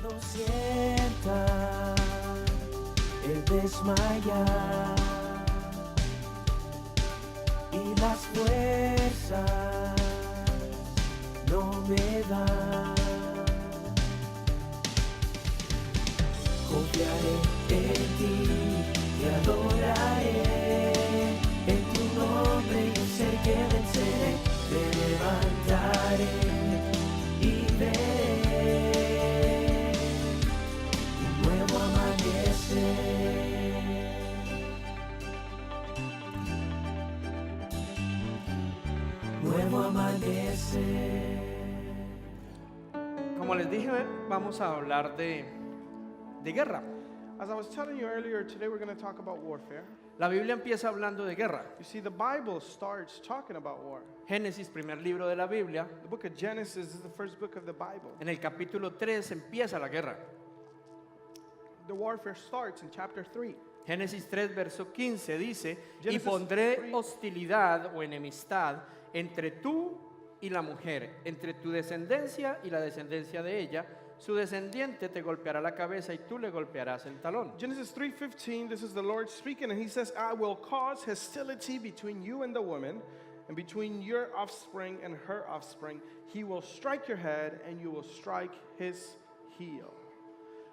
Cuando sienta el desmayar y las fuerzas no me dan, confiaré en ti, te adoraré, en tu nombre yo sé que venceré, te levantaré y veré un nuevo amanecer. Nuevo amanecer. Como les dije, vamos a hablar de guerra. As I was telling you earlier, today we're going to talk about warfare. La Biblia empieza hablando de guerra. You see, the Bible starts talking about war. Génesis, primer libro de la Biblia, The book of Genesis is the first book of the Bible. en el capítulo 3 empieza la guerra. The warfare starts in chapter 3. Génesis 3, verso 15 dice, y Genesis pondré 3. hostilidad o enemistad entre tú y la mujer, entre tu descendencia y la descendencia de ella. Su descendiente te golpeará la cabeza y tú le golpearás el talón. Genesis 3:15, this is the Lord speaking, and he says, I will cause hostility between you and the woman, and between your offspring and her offspring. He will strike your head, and you will strike his heel.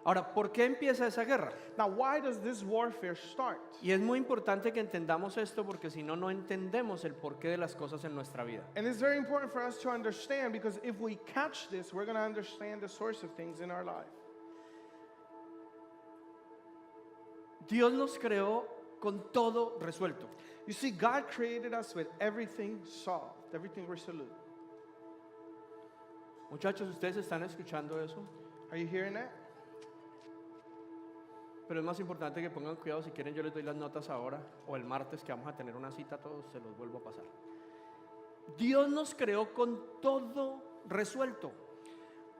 Ahora, ¿por qué empieza esa guerra? Now, why does this warfare start? Y es muy importante que entendamos esto porque si no, no entendemos el porqué de las cosas en nuestra vida. And it's very important for us to understand, because if we catch this, we're going to understand the source of things in our life. Dios nos creó con todo resuelto. You see, God created us with everything solved, everything resolute. Muchachos, ¿ustedes están escuchando eso? Are you hearing that? Pero es más importante que pongan cuidado. Si quieren, yo les doy las notas ahora o el martes que vamos a tener una cita, todos se los vuelvo a pasar. Dios nos creó con todo resuelto.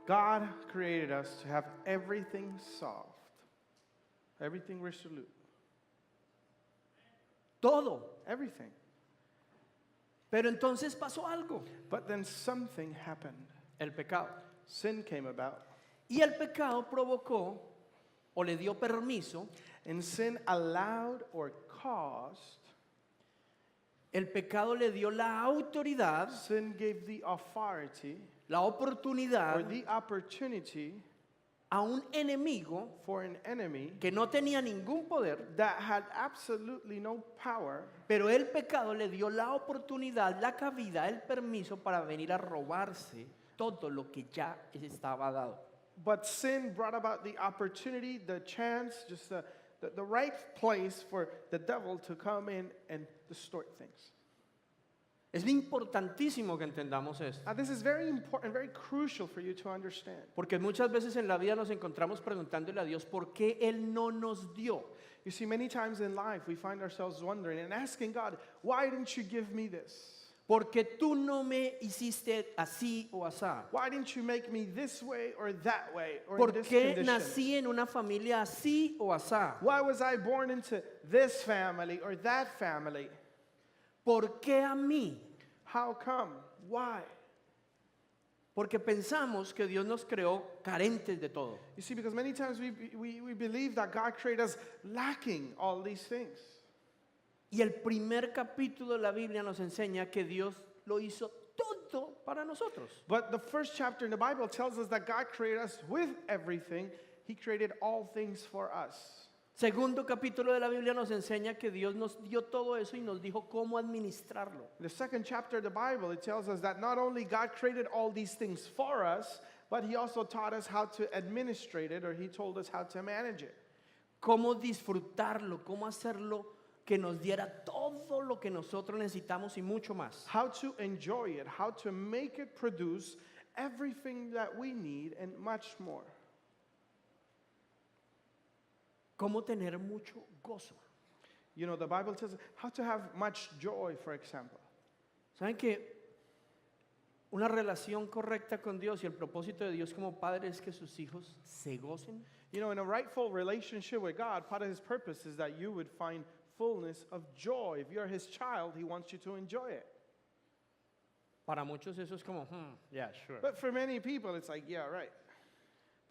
God created us to have everything solved, everything resolute, Todo. everything. Pero entonces pasó algo. But then something happened. El pecado. Sin came about, Y el pecado provocó o le dio permiso. and sin allowed or caused, El pecado le dio la autoridad, sin gave the authority la or oportunidad the opportunity a un enemigo for an enemy que no tenía ningún poder, that had absolutely no power, pero el pecado le dio la oportunidad, la cabida, el permiso para venir a robarse todo lo que ya estaba dado. but sin brought about the opportunity, the chance, just the right place for the devil to come in and distort things. Es importantísimo que entendamos esto, Now, this is very important, very crucial for you to understand. porque muchas veces en la vida nos encontramos preguntándole a Dios por qué Él no nos dio. You see, many times in life we find ourselves wondering and asking God, why didn't you give me this? Porque tú no me hiciste así o asá. Why didn't you make me this way or that way or in ¿Por this qué condition? nací en una familia así o asá? Why was I born into this family or that family? ¿Por qué a mí? How come? Why? Porque pensamos que Dios nos creó carentes de todo. You see, because many times we believe that God created us lacking all these things. Y el primer capítulo de la Biblia nos enseña que Dios lo hizo todo para nosotros. But the first chapter in the Bible tells us that God created us with everything. He created all things for us. Segundo capítulo de la Biblia nos enseña que Dios nos dio todo eso y nos dijo cómo administrarlo. In the second chapter of the Bible, it tells us that not only God created all these things for us, but He also taught us how to administrate it, or He told us how to manage it. Cómo disfrutarlo, cómo hacerlo que nos diera todo lo que nosotros necesitamos y mucho más. How to enjoy it, how to make it produce everything that we need and much more. Cómo tener mucho gozo. You know, the Bible tells us how to have much joy, for example. ¿Saben que una relación correcta con Dios y el propósito de Dios como padre es que sus hijos se gocen? You know, in a rightful relationship with God, part of His purpose is that you would find fullness of joy. If you're His child, He wants you to enjoy it. Para muchos eso es como, yeah, sure. But for many people, it's like, yeah, right.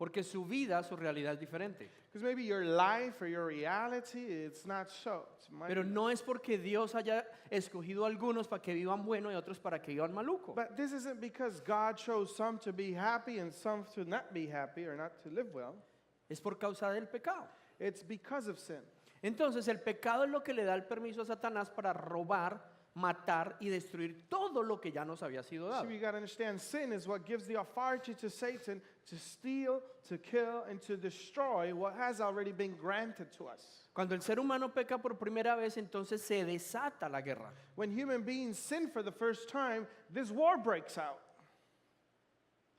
porque su vida, su realidad es diferente. Because maybe your life or your reality, it's not so. Pero no es porque Dios haya escogido a algunos para que vivan bueno y otros para que vivan maluco. But this isn't because God chose some to be happy and some to not be happy or not to live well. Es por causa del pecado. It's because of sin. Entonces el pecado es lo que le da el permiso a Satanás para robar, matar y destruir todo lo que ya nos había sido So dado. we got to understand sin is what gives the authority to Satan to steal, to kill, and to destroy what has already been granted to us. Cuando el ser humano peca por primera vez, entonces se desata la guerra. When human beings sin for the first time, this war breaks out.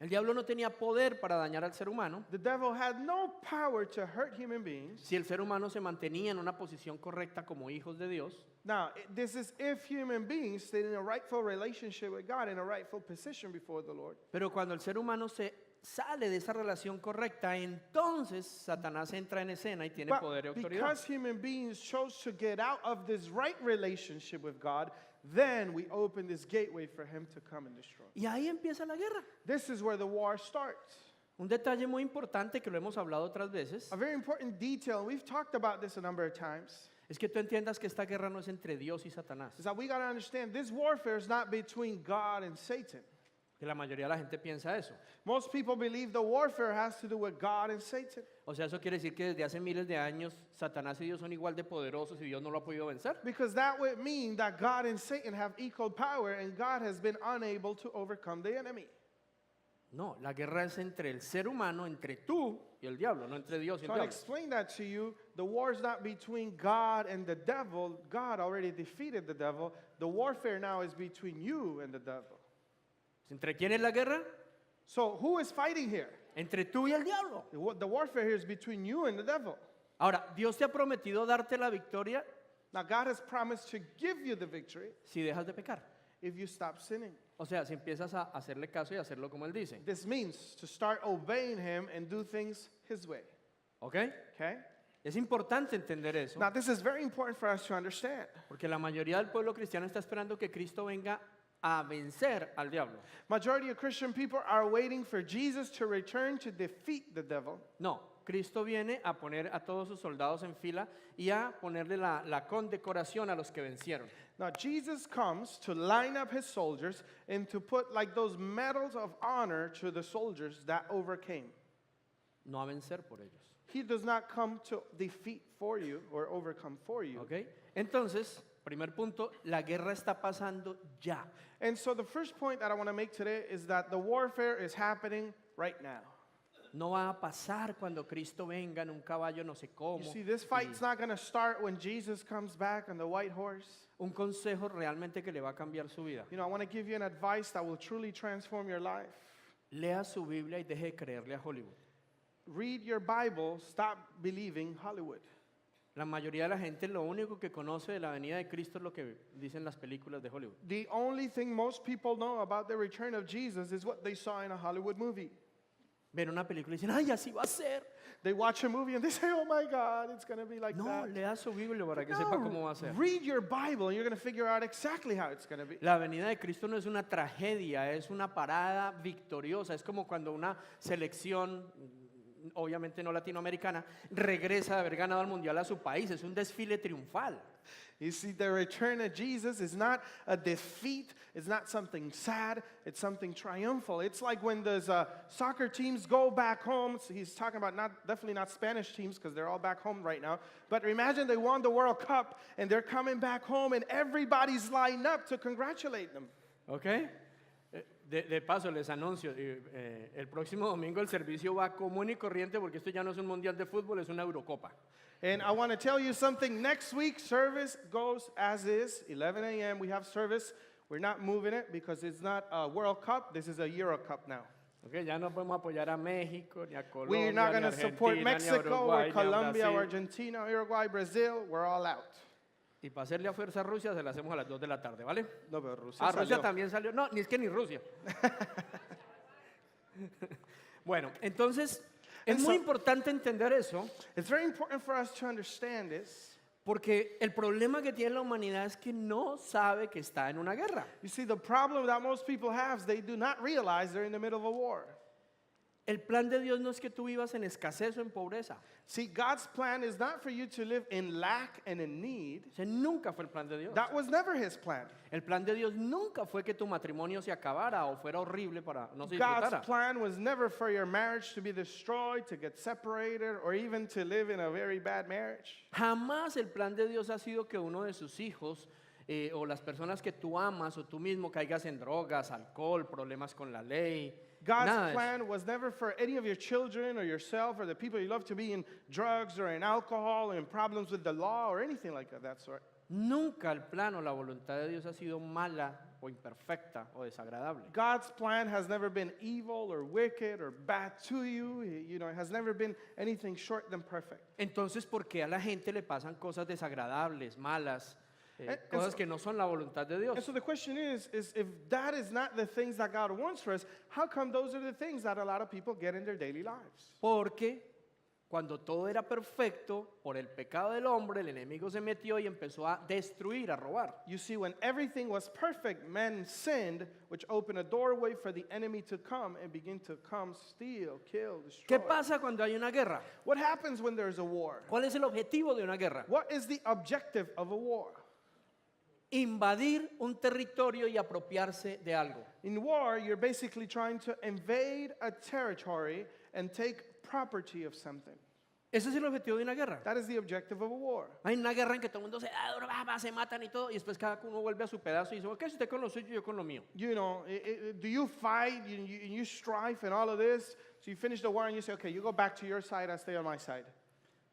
El diablo no tenía poder para dañar al ser humano The devil had no power to hurt human beings. si el ser humano se mantenía en una posición correcta como hijos de Dios. Now, this is if human beings stayed in a rightful relationship with God, in a rightful position before the Lord. Pero cuando el ser humano se sale de esa relación correcta, entonces Satanás entra en escena y tiene poder y But autoridad. because human beings chose to get out of this right relationship with God, then we open this gateway for him to come and destroy. Y ahí empieza la guerra. This is where the war starts. Un detalle muy importante que lo hemos hablado otras veces A very important detail, and we've talked about this a number of times, es que tú entiendas que esta guerra no es entre Dios y Satanás. is that we got to understand this warfare is not between God and Satan. Que la mayoría de la gente piensa eso. Most people believe the warfare has to do with God and Satan. O sea, eso quiere decir que desde hace miles de años Satanás y Dios son igual de poderosos y Dios no lo ha podido vencer. Because that would mean that God and Satan have equal power and God has been unable to overcome the enemy. No, la guerra es entre el ser humano, entre tú y el diablo, no entre Dios y el So I'll diablo. explain that to you. The war is not between God and the devil. God already defeated the devil. The warfare now is between you and the devil. ¿Entre quién es la guerra? So who is fighting here? Entre tú y el diablo. The warfare here is between you and the devil. Ahora, Dios te ha prometido darte la victoria Now God has promised to give you the victory si dejas de pecar. if you stop sinning. O sea, si empiezas a hacerle caso y hacerlo como Él dice. This means to start obeying him and do things his way. ¿Ok? Okay? Es importante entender eso, Now this is very important for us to understand. porque la mayoría del pueblo cristiano está esperando que Cristo venga a vencer al diablo. Majority of Christian people are waiting for Jesus to return to defeat the devil. No, Cristo viene a poner a todos sus soldados en fila y a ponerle la condecoración a los que vencieron. Now Jesus comes to line up his soldiers and to put like those medals of honor to the soldiers that overcame. No a vencer por ellos. He does not come to defeat for you or overcome for you. ¿Ok? Entonces, primer punto, la guerra está pasando ya. And so the first point that I want to make today is that the warfare is happening right now. No va a pasar cuando Cristo venga en un caballo no sé You cómo. see, this fight's not going to start when Jesus comes back on the white horse. Un consejo realmente que le va a cambiar su vida. You know, I want to give you an advice that will truly transform your life. Lea su Biblia y deje de creerle a Hollywood. Read your Bible, stop believing Hollywood. La mayoría de la gente lo único que conoce de la venida de Cristo es lo que dicen las películas de Hollywood. The only thing most people know about the return of Jesus is what they saw in a Hollywood movie. Ven una película y dicen, ay, así va a ser. They watch a movie and they say, oh my God, it's going to be like No, that. lea su Biblia para que sepa cómo va a ser. Read your Bible and you're going to figure out exactly how it's going to be. La venida de Cristo no es una tragedia, es una parada victoriosa. Es como cuando una selección, obviamente no latinoamericana, regresa de haber ganado el mundial a su país. Es un desfile triunfal. You see, the return of Jesus is not a defeat. It's not something sad. It's something triumphal. It's like when those soccer teams go back home. So he's talking about definitely not Spanish teams because they're all back home right now. But imagine they won the World Cup and they're coming back home and everybody's lined up to congratulate them. ¿Ok? De paso les anuncio, el próximo domingo el servicio va común y corriente porque esto ya no es un mundial de fútbol, es una Eurocopa. And I want to tell you something. Next week, service goes as is. 11 a.m. we have service. We're not moving it because it's not a World Cup. This is a Euro Cup now. Okay, ya no podemos apoyar a México, ni a Colombia, We're not ni going a to support Argentina, ni a Mexico Uruguay, or ni a Colombia or Brasil. Argentina, Uruguay, Brazil. We're all out. Y para hacerle a fuerza a Rusia se la hacemos a las 2 de la tarde, ¿vale? No, pero Rusia Rusia salió. también salió. No, ni es que ni Rusia. Bueno, entonces es muy importante entender eso It's very important for us to understand this. porque el problema que tiene la humanidad es que no sabe que está en una guerra. You see, the problem that most people have is they do not realize they're in the middle of a war. El plan de Dios no es que tú vivas en escasez o en pobreza. See, God's plan is not for you to live in lack and in need. Ese nunca fue el plan de Dios. That was never his plan. El plan de Dios nunca fue que tu matrimonio se acabara o fuera horrible para no se God's disfrutara. plan was never for your marriage to be destroyed, to get separated, or even to live in a very bad marriage. Jamás el plan de Dios ha sido que uno de sus hijos o las personas que tú amas o tú mismo caigas en drogas, alcohol, problemas con la ley. Nada God's de eso. plan was never for any of your children or yourself or the people you love to be in drugs or in alcohol or in problems with the law or anything like that sort. Nunca el plan o la voluntad de Dios ha sido mala o imperfecta o desagradable. God's plan has never been evil or wicked or bad to you. You know, it has never been anything short than perfect. Entonces, ¿por qué a la gente le pasan cosas desagradables, malas, cosas so- que no son la voluntad de Dios? And so the question is if that is not the things that God wants for us, how come those are the things that a lot of people get in their daily lives? Porque cuando todo era perfecto, por el pecado del hombre, el enemigo se metió y empezó a destruir, a robar. You see, when everything was perfect, men sinned, which opened a doorway for the enemy to come and begin to come, steal, kill, ¿Qué destroy. pasa cuando hay una guerra? What happens when there's a war? ¿Cuál es el objetivo de una guerra? What is the objective of a war? Invadir un territorio y apropiarse de algo. In war, you're basically trying to invade a territory and take property of something. Ese es el objetivo de una guerra. That is the objective of a war. Hay una guerra en que todo el mundo se da duro, se matan y todo, y después cada uno vuelve a su pedazo y dice, ok, usted con lo suyo, yo con lo mío. You know, do you fight, you strife and all of this? So you finish the war and you say, okay, you go back to your side, I stay on my side.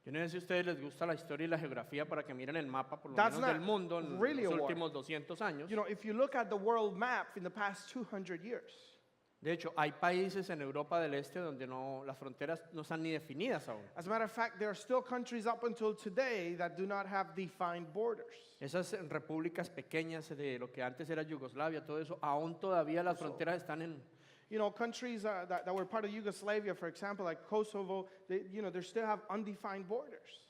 Yo no sé si a ustedes les gusta la historia y la geografía para que miren el mapa por lo That's menos del not mundo en really los a war. últimos 200 años. You know, if you look at the world map in the past 200 years, De hecho, hay países en Europa del Este donde las fronteras no están ni definidas aún. as a matter of fact, there are still countries up until today that do not have defined borders. Esas repúblicas pequeñas de lo que antes era Yugoslavia, todo eso, aún todavía las fronteras están en... You know, countries that were part of Yugoslavia, for example, like Kosovo, they still have undefined borders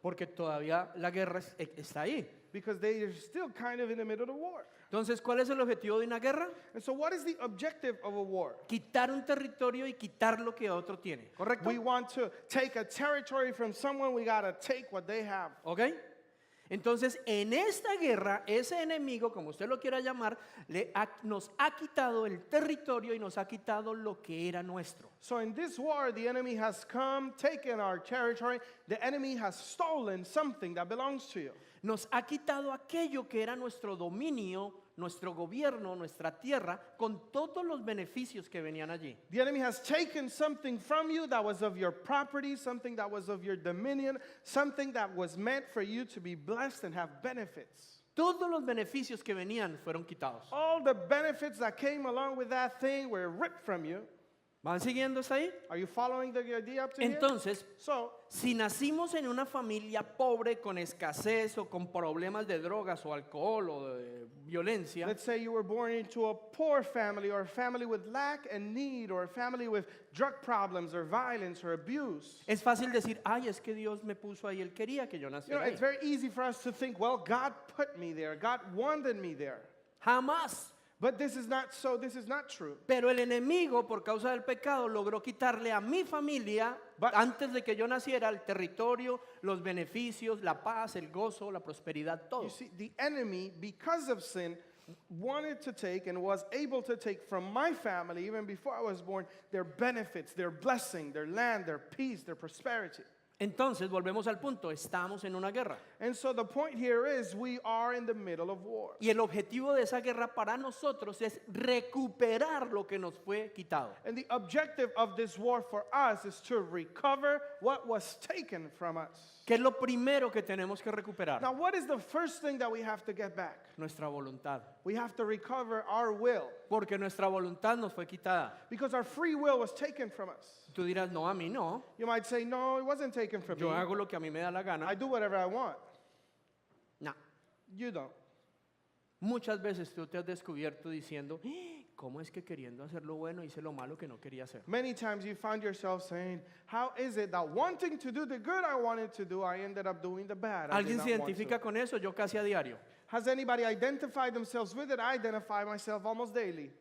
Porque todavía la guerra está ahí. because they are still kind of in the middle of the war. Entonces, ¿cuál es el objetivo de una guerra? And so, what is the objective of a war? Quitar un territorio y quitar lo que otro tiene. ¿Correcto? We want to take a territory from someone, we got to take what they have. ¿Ok? Entonces, en esta guerra, ese enemigo, como usted lo quiera llamar, nos ha quitado el territorio y nos ha quitado lo que era nuestro. So, in this war, the enemy has come, taken our territory. The enemy has stolen something that belongs to you. Nos ha quitado aquello que era nuestro dominio, nuestro gobierno, nuestra tierra, con todos los beneficios que venían allí. The enemy has taken something from you that was of your property, something that was of your dominion, something that was meant for you to be blessed and have benefits. Todos los beneficios que venían fueron quitados. All the benefits that came along with that thing were ripped from you. ¿Van siguiendo hasta ahí? Are you following the idea up to here? Entonces, So, si nacimos en una familia pobre, con escasez o con problemas de drogas o alcohol o de violencia, let's say you were born into a poor family or a family with lack and need or a family with drug problems or violence or abuse. es fácil decir, ay, es que Dios me puso ahí, Él quería que yo You know, naciera ahí. it's very easy for us to think, well, God put me there. God wanted me there. Jamás. But this is not so. This is not true. Pero el enemigo, por causa del pecado, logró quitarle a mi familia, antes de que yo naciera, el territorio, los beneficios, la paz, el gozo, la prosperidad, todo. You see, the enemy, because of sin, wanted to take and was able to take from my family, even before I was born, their benefits, their blessing, their land, their peace, their prosperity. Entonces, volvemos al punto, estamos en una guerra. And so the point here is we are in the middle of war. Y el objetivo de esa guerra para nosotros es recuperar lo que nos fue quitado. And the objective of this war for us is to recover what was taken from us. ¿Qué es lo primero que tenemos que recuperar? Now, what is the first thing that we have to get back? Nuestra voluntad. We have to recover our will Porque nuestra voluntad nos fue quitada. because our free will was taken from us. Tú dirás, no, a mí no. You might say, no, it wasn't taken from Yo me. hago lo que a mí me da la I gana. do whatever I want. No. You don't. Muchas veces tú te has descubierto diciendo, ¿cómo es que queriendo hacer lo bueno hice lo malo que no quería hacer? Many times you find yourself saying, how is it that wanting to do the good I wanted to do, I ended up doing the bad I did ¿Alguien not se want identifica to? con eso? Yo casi a diario. Has anybody identified themselves with it? I identify myself almost daily.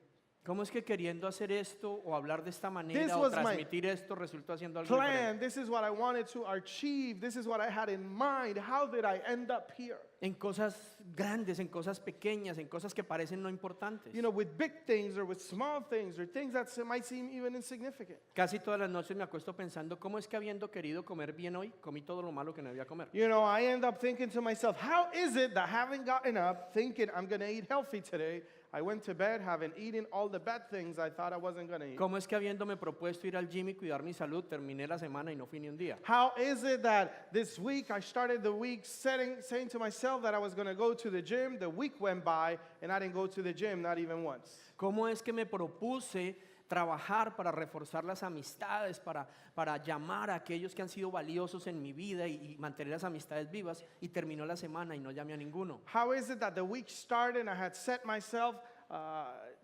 ¿Cómo es que queriendo hacer esto o hablar de esta This manera o was my transmitir esto resultó haciendo algo diferente? plan. This is what I wanted to achieve. This is what I had in mind. How did I end up here? En cosas grandes, en cosas pequeñas, en cosas que parecen no importantes. You know, with big things or with small things or things that might seem even insignificant. Casi todas las noches me acuesto pensando, ¿cómo es que habiendo querido comer bien hoy, comí todo lo malo que no debía comer? You know, I end up thinking to myself, how is it that having gotten up, thinking I'm going to eat healthy today, I went to bed having eaten all the bad things I thought I wasn't going to eat? ¿Cómo es que habiéndome propuesto ir al gym y cuidar mi salud, terminé la semana y no fui ni un día? How is it that this week I started the week saying to myself that I was going to go to the gym, the week went by and I didn't go to the gym, not even once? ¿Cómo es que me propuse trabajar para reforzar las amistades, para llamar a aquellos que han sido valiosos en mi vida y mantener las amistades vivas y terminó la semana y no llamé a ninguno? How is it that the week started and I had set myself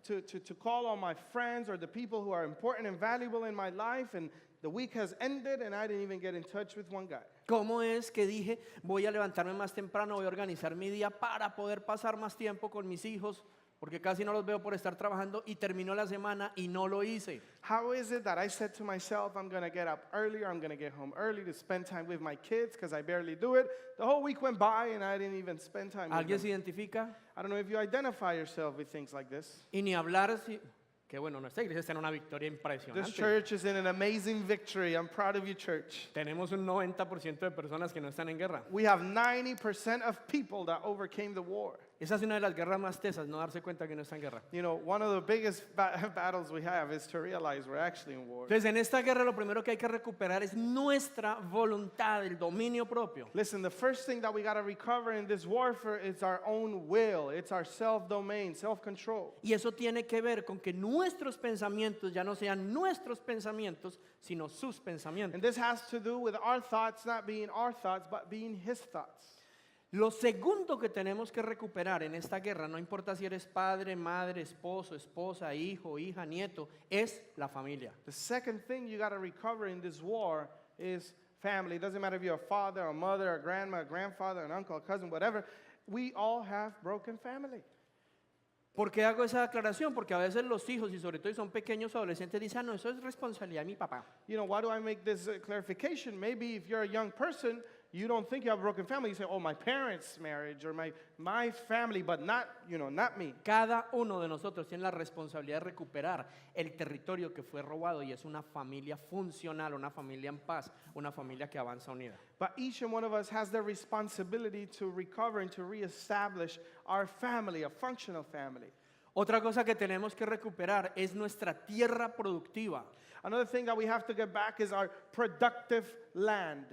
to call on my friends or the people who are important and valuable in my life, and the week has ended and I didn't even get in touch with one guy? ¿Cómo es que dije, voy a levantarme más temprano, voy a organizar mi día para poder pasar más tiempo con mis hijos, porque casi no los veo por estar trabajando y terminó la semana y no lo hice? How is it that I said to myself, I'm going to get up earlier, I'm going to get home early to spend time with my kids because I barely do it? The whole week went by and I didn't even spend time with ¿Alguien se them. identifica? I don't know if you identify yourself with things like this. Y ni hablar, que bueno, nuestra iglesia está en una victoria This impresionante. church is in an amazing victory. I'm proud of you, church. Tenemos un 90% de personas que no están en guerra. We have 90% of people that overcame the war. Esa es una de las guerras más tesas, no darse cuenta que no está en guerra. You know, one of the biggest battles we have is to realize we're actually in war. Entonces, en esta guerra lo primero que hay que recuperar es nuestra voluntad, el dominio propio. Listen, the first thing that we got to recover in this warfare is our own will. It's our self-domain, self-control. Y eso tiene que ver con que nuestros pensamientos ya no sean nuestros pensamientos, sino sus pensamientos. And this has to do with our thoughts not being our thoughts, but being His thoughts. Lo segundo que tenemos que recuperar en esta guerra, no importa si eres padre, madre, esposo, esposa, hijo, hija, nieto, es la familia. The second thing you got to recover in this war is family. It doesn't matter if you're a father, a mother, a grandma, a grandfather, an uncle, a cousin, whatever. We all have broken family. ¿Por qué hago esa aclaración? Porque a veces los hijos, y sobre todo si son pequeños o adolescentes, dicen, no, eso es responsabilidad de mi papá. You know, why do I make this clarification? Maybe if you're a young person, you don't think you have a broken family. You say, oh, my parents' marriage or my family, but not, you know, not me. Cada uno de nosotros tiene la responsabilidad de recuperar el territorio que fue robado y es una familia funcional, una familia en paz, una familia que avanza unida. But each and one of us has the responsibility to recover and to reestablish our family, a functional family. Otra cosa que tenemos que recuperar es nuestra tierra productiva. Another thing that we have to get back is our productive land.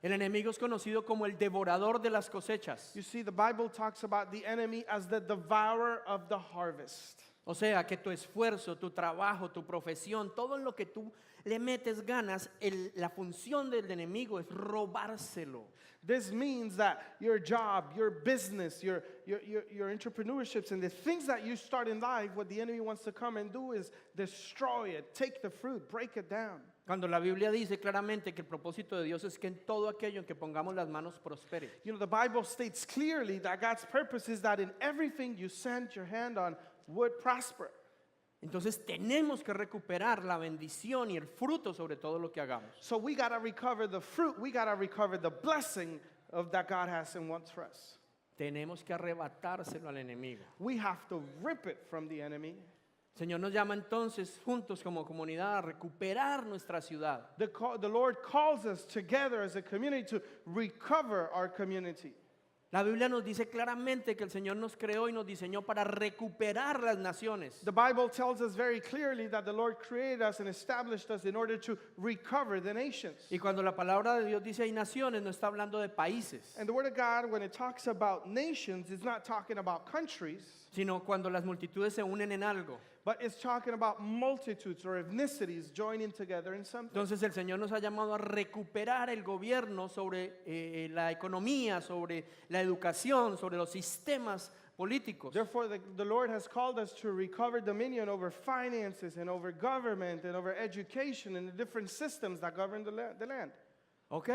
El enemigo es conocido como el devorador de las cosechas. You see, the Bible talks about the enemy as the devourer of the harvest. O sea, que tu esfuerzo, tu trabajo, tu profesión, todo en lo que tú le metes ganas, la función del enemigo es robárselo. This means that your job, your business, your entrepreneurships, and the things that you start in life, what the enemy wants to come and do is destroy it, take the fruit, break it down. Cuando la Biblia dice claramente que el propósito de Dios es que en todo aquello en que pongamos las manos prospere. You know, the Bible states clearly that God's purpose is that in everything you send your hand on would prosper. Entonces tenemos que recuperar la bendición y el fruto sobre todo lo que hagamos. So we got to recover the fruit. We got to recover the blessing of that God has and wants for us. Tenemos que arrebatárselo al enemigo. We have to rip it from the enemy. El Señor nos llama entonces juntos como comunidad a recuperar nuestra ciudad. The Lord calls us together as a community to recover our community. La Biblia nos dice claramente que el Señor nos creó y nos diseñó para recuperar las naciones. The Bible tells us very clearly that the Lord created us and established us in order to recover the nations. Y cuando la palabra de Dios dice hay naciones, no está hablando de países, And the Word of God, when it talks about nations, it's not talking about countries, sino cuando las multitudes se unen en algo. but it's talking about multitudes or ethnicities joining together in something. Entonces el Señor nos ha llamado a recuperar el gobierno sobre la economía, sobre la educación, sobre los sistemas políticos. Therefore, the Lord has called us to recover dominion over finances and over government and over education and the different systems that govern the land. ¿Ok?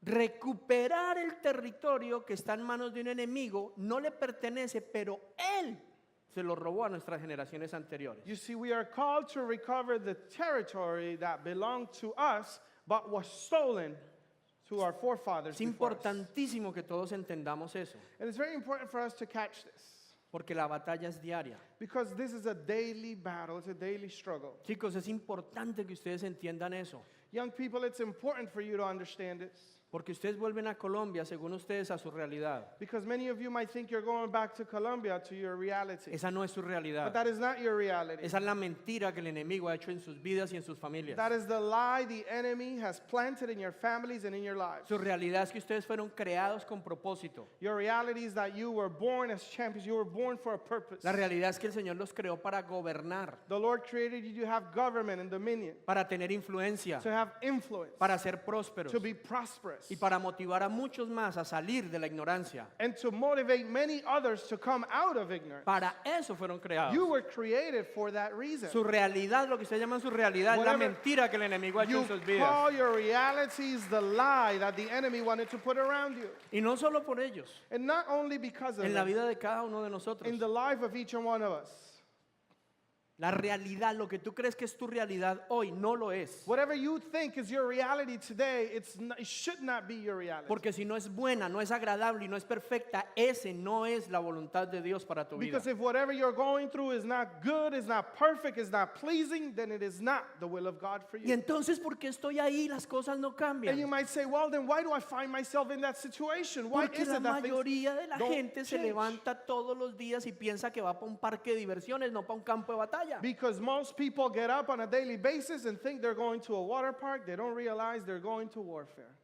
Recuperar el territorio que está en manos de un enemigo no le pertenece, pero él se lo robó a nuestras generaciones anteriores. You see, we are called to recover the territory that belonged to us, but was stolen to our forefathers Es before us. importantísimo que todos entendamos eso, And it's very important for us to catch this, porque la batalla es diaria. because this is a daily battle, it's a daily struggle. Chicos, es importante que ustedes entiendan eso, Young people, it's important for you to understand this, porque ustedes vuelven a Colombia, según ustedes, a su realidad. because many of you might think you're going back to Colombia, to your reality. Esa no es su But realidad. that is not your reality. Esa es la mentira que el enemigo ha hecho en sus vidas y en sus familias. That is the lie the enemy has planted in your families and in your lives. Su realidad es que ustedes fueron creados con propósito. Your reality is that you were born as champions. You were born for a purpose. La realidad es que el Señor los creó para gobernar, The Lord created you to have government and dominion, para tener influencia, to have influence, para ser prósperos to be prosperous, y para motivar a muchos más a salir de la ignorancia. and to motivate many others to come out of ignorance. Para eso fueron creados. You were created for that reason. Su realidad, lo que ustedes llaman su realidad, es la Whatever mentira que el enemigo ha hecho You en sus vidas. call your realities the lie that the enemy wanted to put around you. Y no solo por ellos, And not only because of en la them, vida de cada uno de nosotros. in the life of each and one of us. La realidad, lo que tú crees que es tu realidad hoy, no lo es. Whatever you think is your reality today, it should not be your reality. Porque si no es buena, no es agradable y no es perfecta, ese no es la voluntad de Dios para tu vida. Because if whatever you're going through is not good, is not perfect, is not pleasing, then it is not the will of God for Y you. entonces, ¿por qué estoy ahí? Las cosas no And you cambian. might say, well, then why do I find myself in that situation? Why Porque is la it that things mayoría de la don't gente se change? levanta todos los días y piensa que va para un parque de diversiones, no para un campo de batalla. Because most people get up on a daily basis and think they're going to a water park. They don't realize they're going to warfare.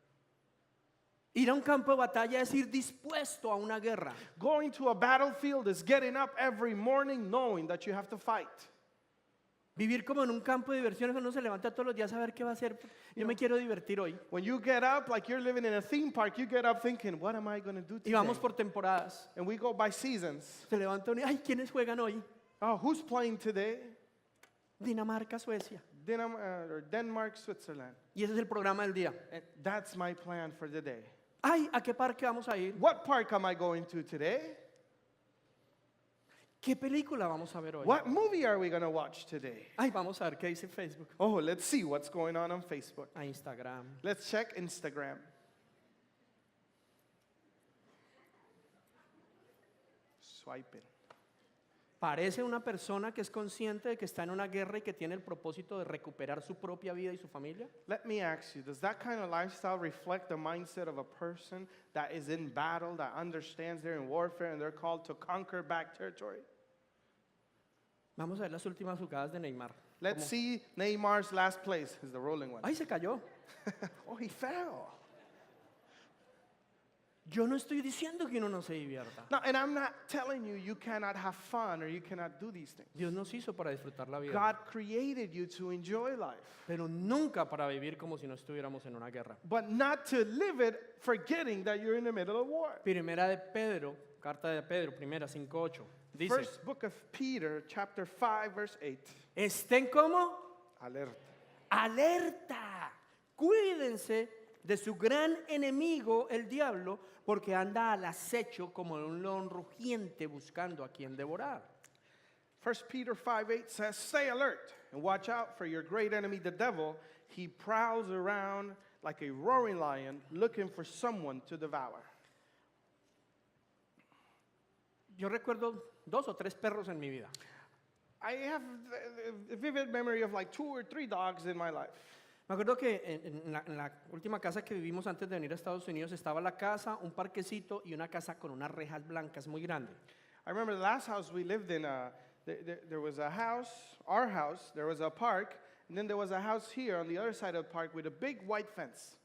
Ir a un campo de batalla es ir dispuesto a una guerra. Going to a battlefield is getting up every morning knowing that you have to fight. Vivir como en un campo de diversiones, uno se levanta todos los días a ver qué va a hacer. Yo me quiero divertir hoy. When you get up, like you're living in a theme park, you get up thinking, what am I going to do Y today? vamos por temporadas. And we go by seasons. Se levanta uno y, ay, ¿quiénes juegan hoy? Oh, who's playing today? Dinamarca, Suecia. Denmark, Switzerland. Y ese es el programa del día. And that's my plan for the day. Ay, ¿a qué parque vamos a ir? What park am I going to today? ¿Qué película vamos a ver hoy? What movie are we going to watch today? Ay, vamos a ver qué dice Facebook. Oh, let's see what's going on Facebook. A Instagram. Let's check Instagram. Swiping. Parece una persona que es consciente de que está en una guerra y que tiene el propósito de recuperar su propia vida y su familia. Let me ask you, does that kind of lifestyle reflect the mindset of a person that is in battle, that understands they're in warfare and they're called to conquer back territory? Vamos a ver las últimas jugadas de Neymar. Let's Como- see Neymar's last place, is the rolling one. Ay, se cayó. Oh, he fell. Yo no estoy diciendo que uno no se divierta. Now, and I'm not telling you you cannot have fun or you cannot do these things. Dios nos hizo para disfrutar la vida, God created you to enjoy life, pero nunca para vivir como si no estuviéramos en una guerra. but not to live it forgetting that you're in the middle of war. Primera de Pedro, carta de Pedro, primera 5:8, dice, First book of Peter, chapter 5, verse 8. estén como Alerta. alerta, cuídense de su gran enemigo, el diablo, porque anda al acecho como un león rugiente buscando a quien devorar. 1 Peter 5:8 says, stay alert and watch out for your great enemy, the devil. He prowls around like a roaring lion looking for someone to devour. Yo recuerdo 2 o 3 perros en mi vida. I have a vivid memory of like 2 or 3 dogs in my life. Me acuerdo que en la última casa que vivimos antes de venir a Estados Unidos estaba la casa, un parquecito y una casa con unas rejas blancas muy grandes. I remember the last house we lived in, there was a house, our house, there was a park, and then there was a house here on the other side of the park with a big white fence.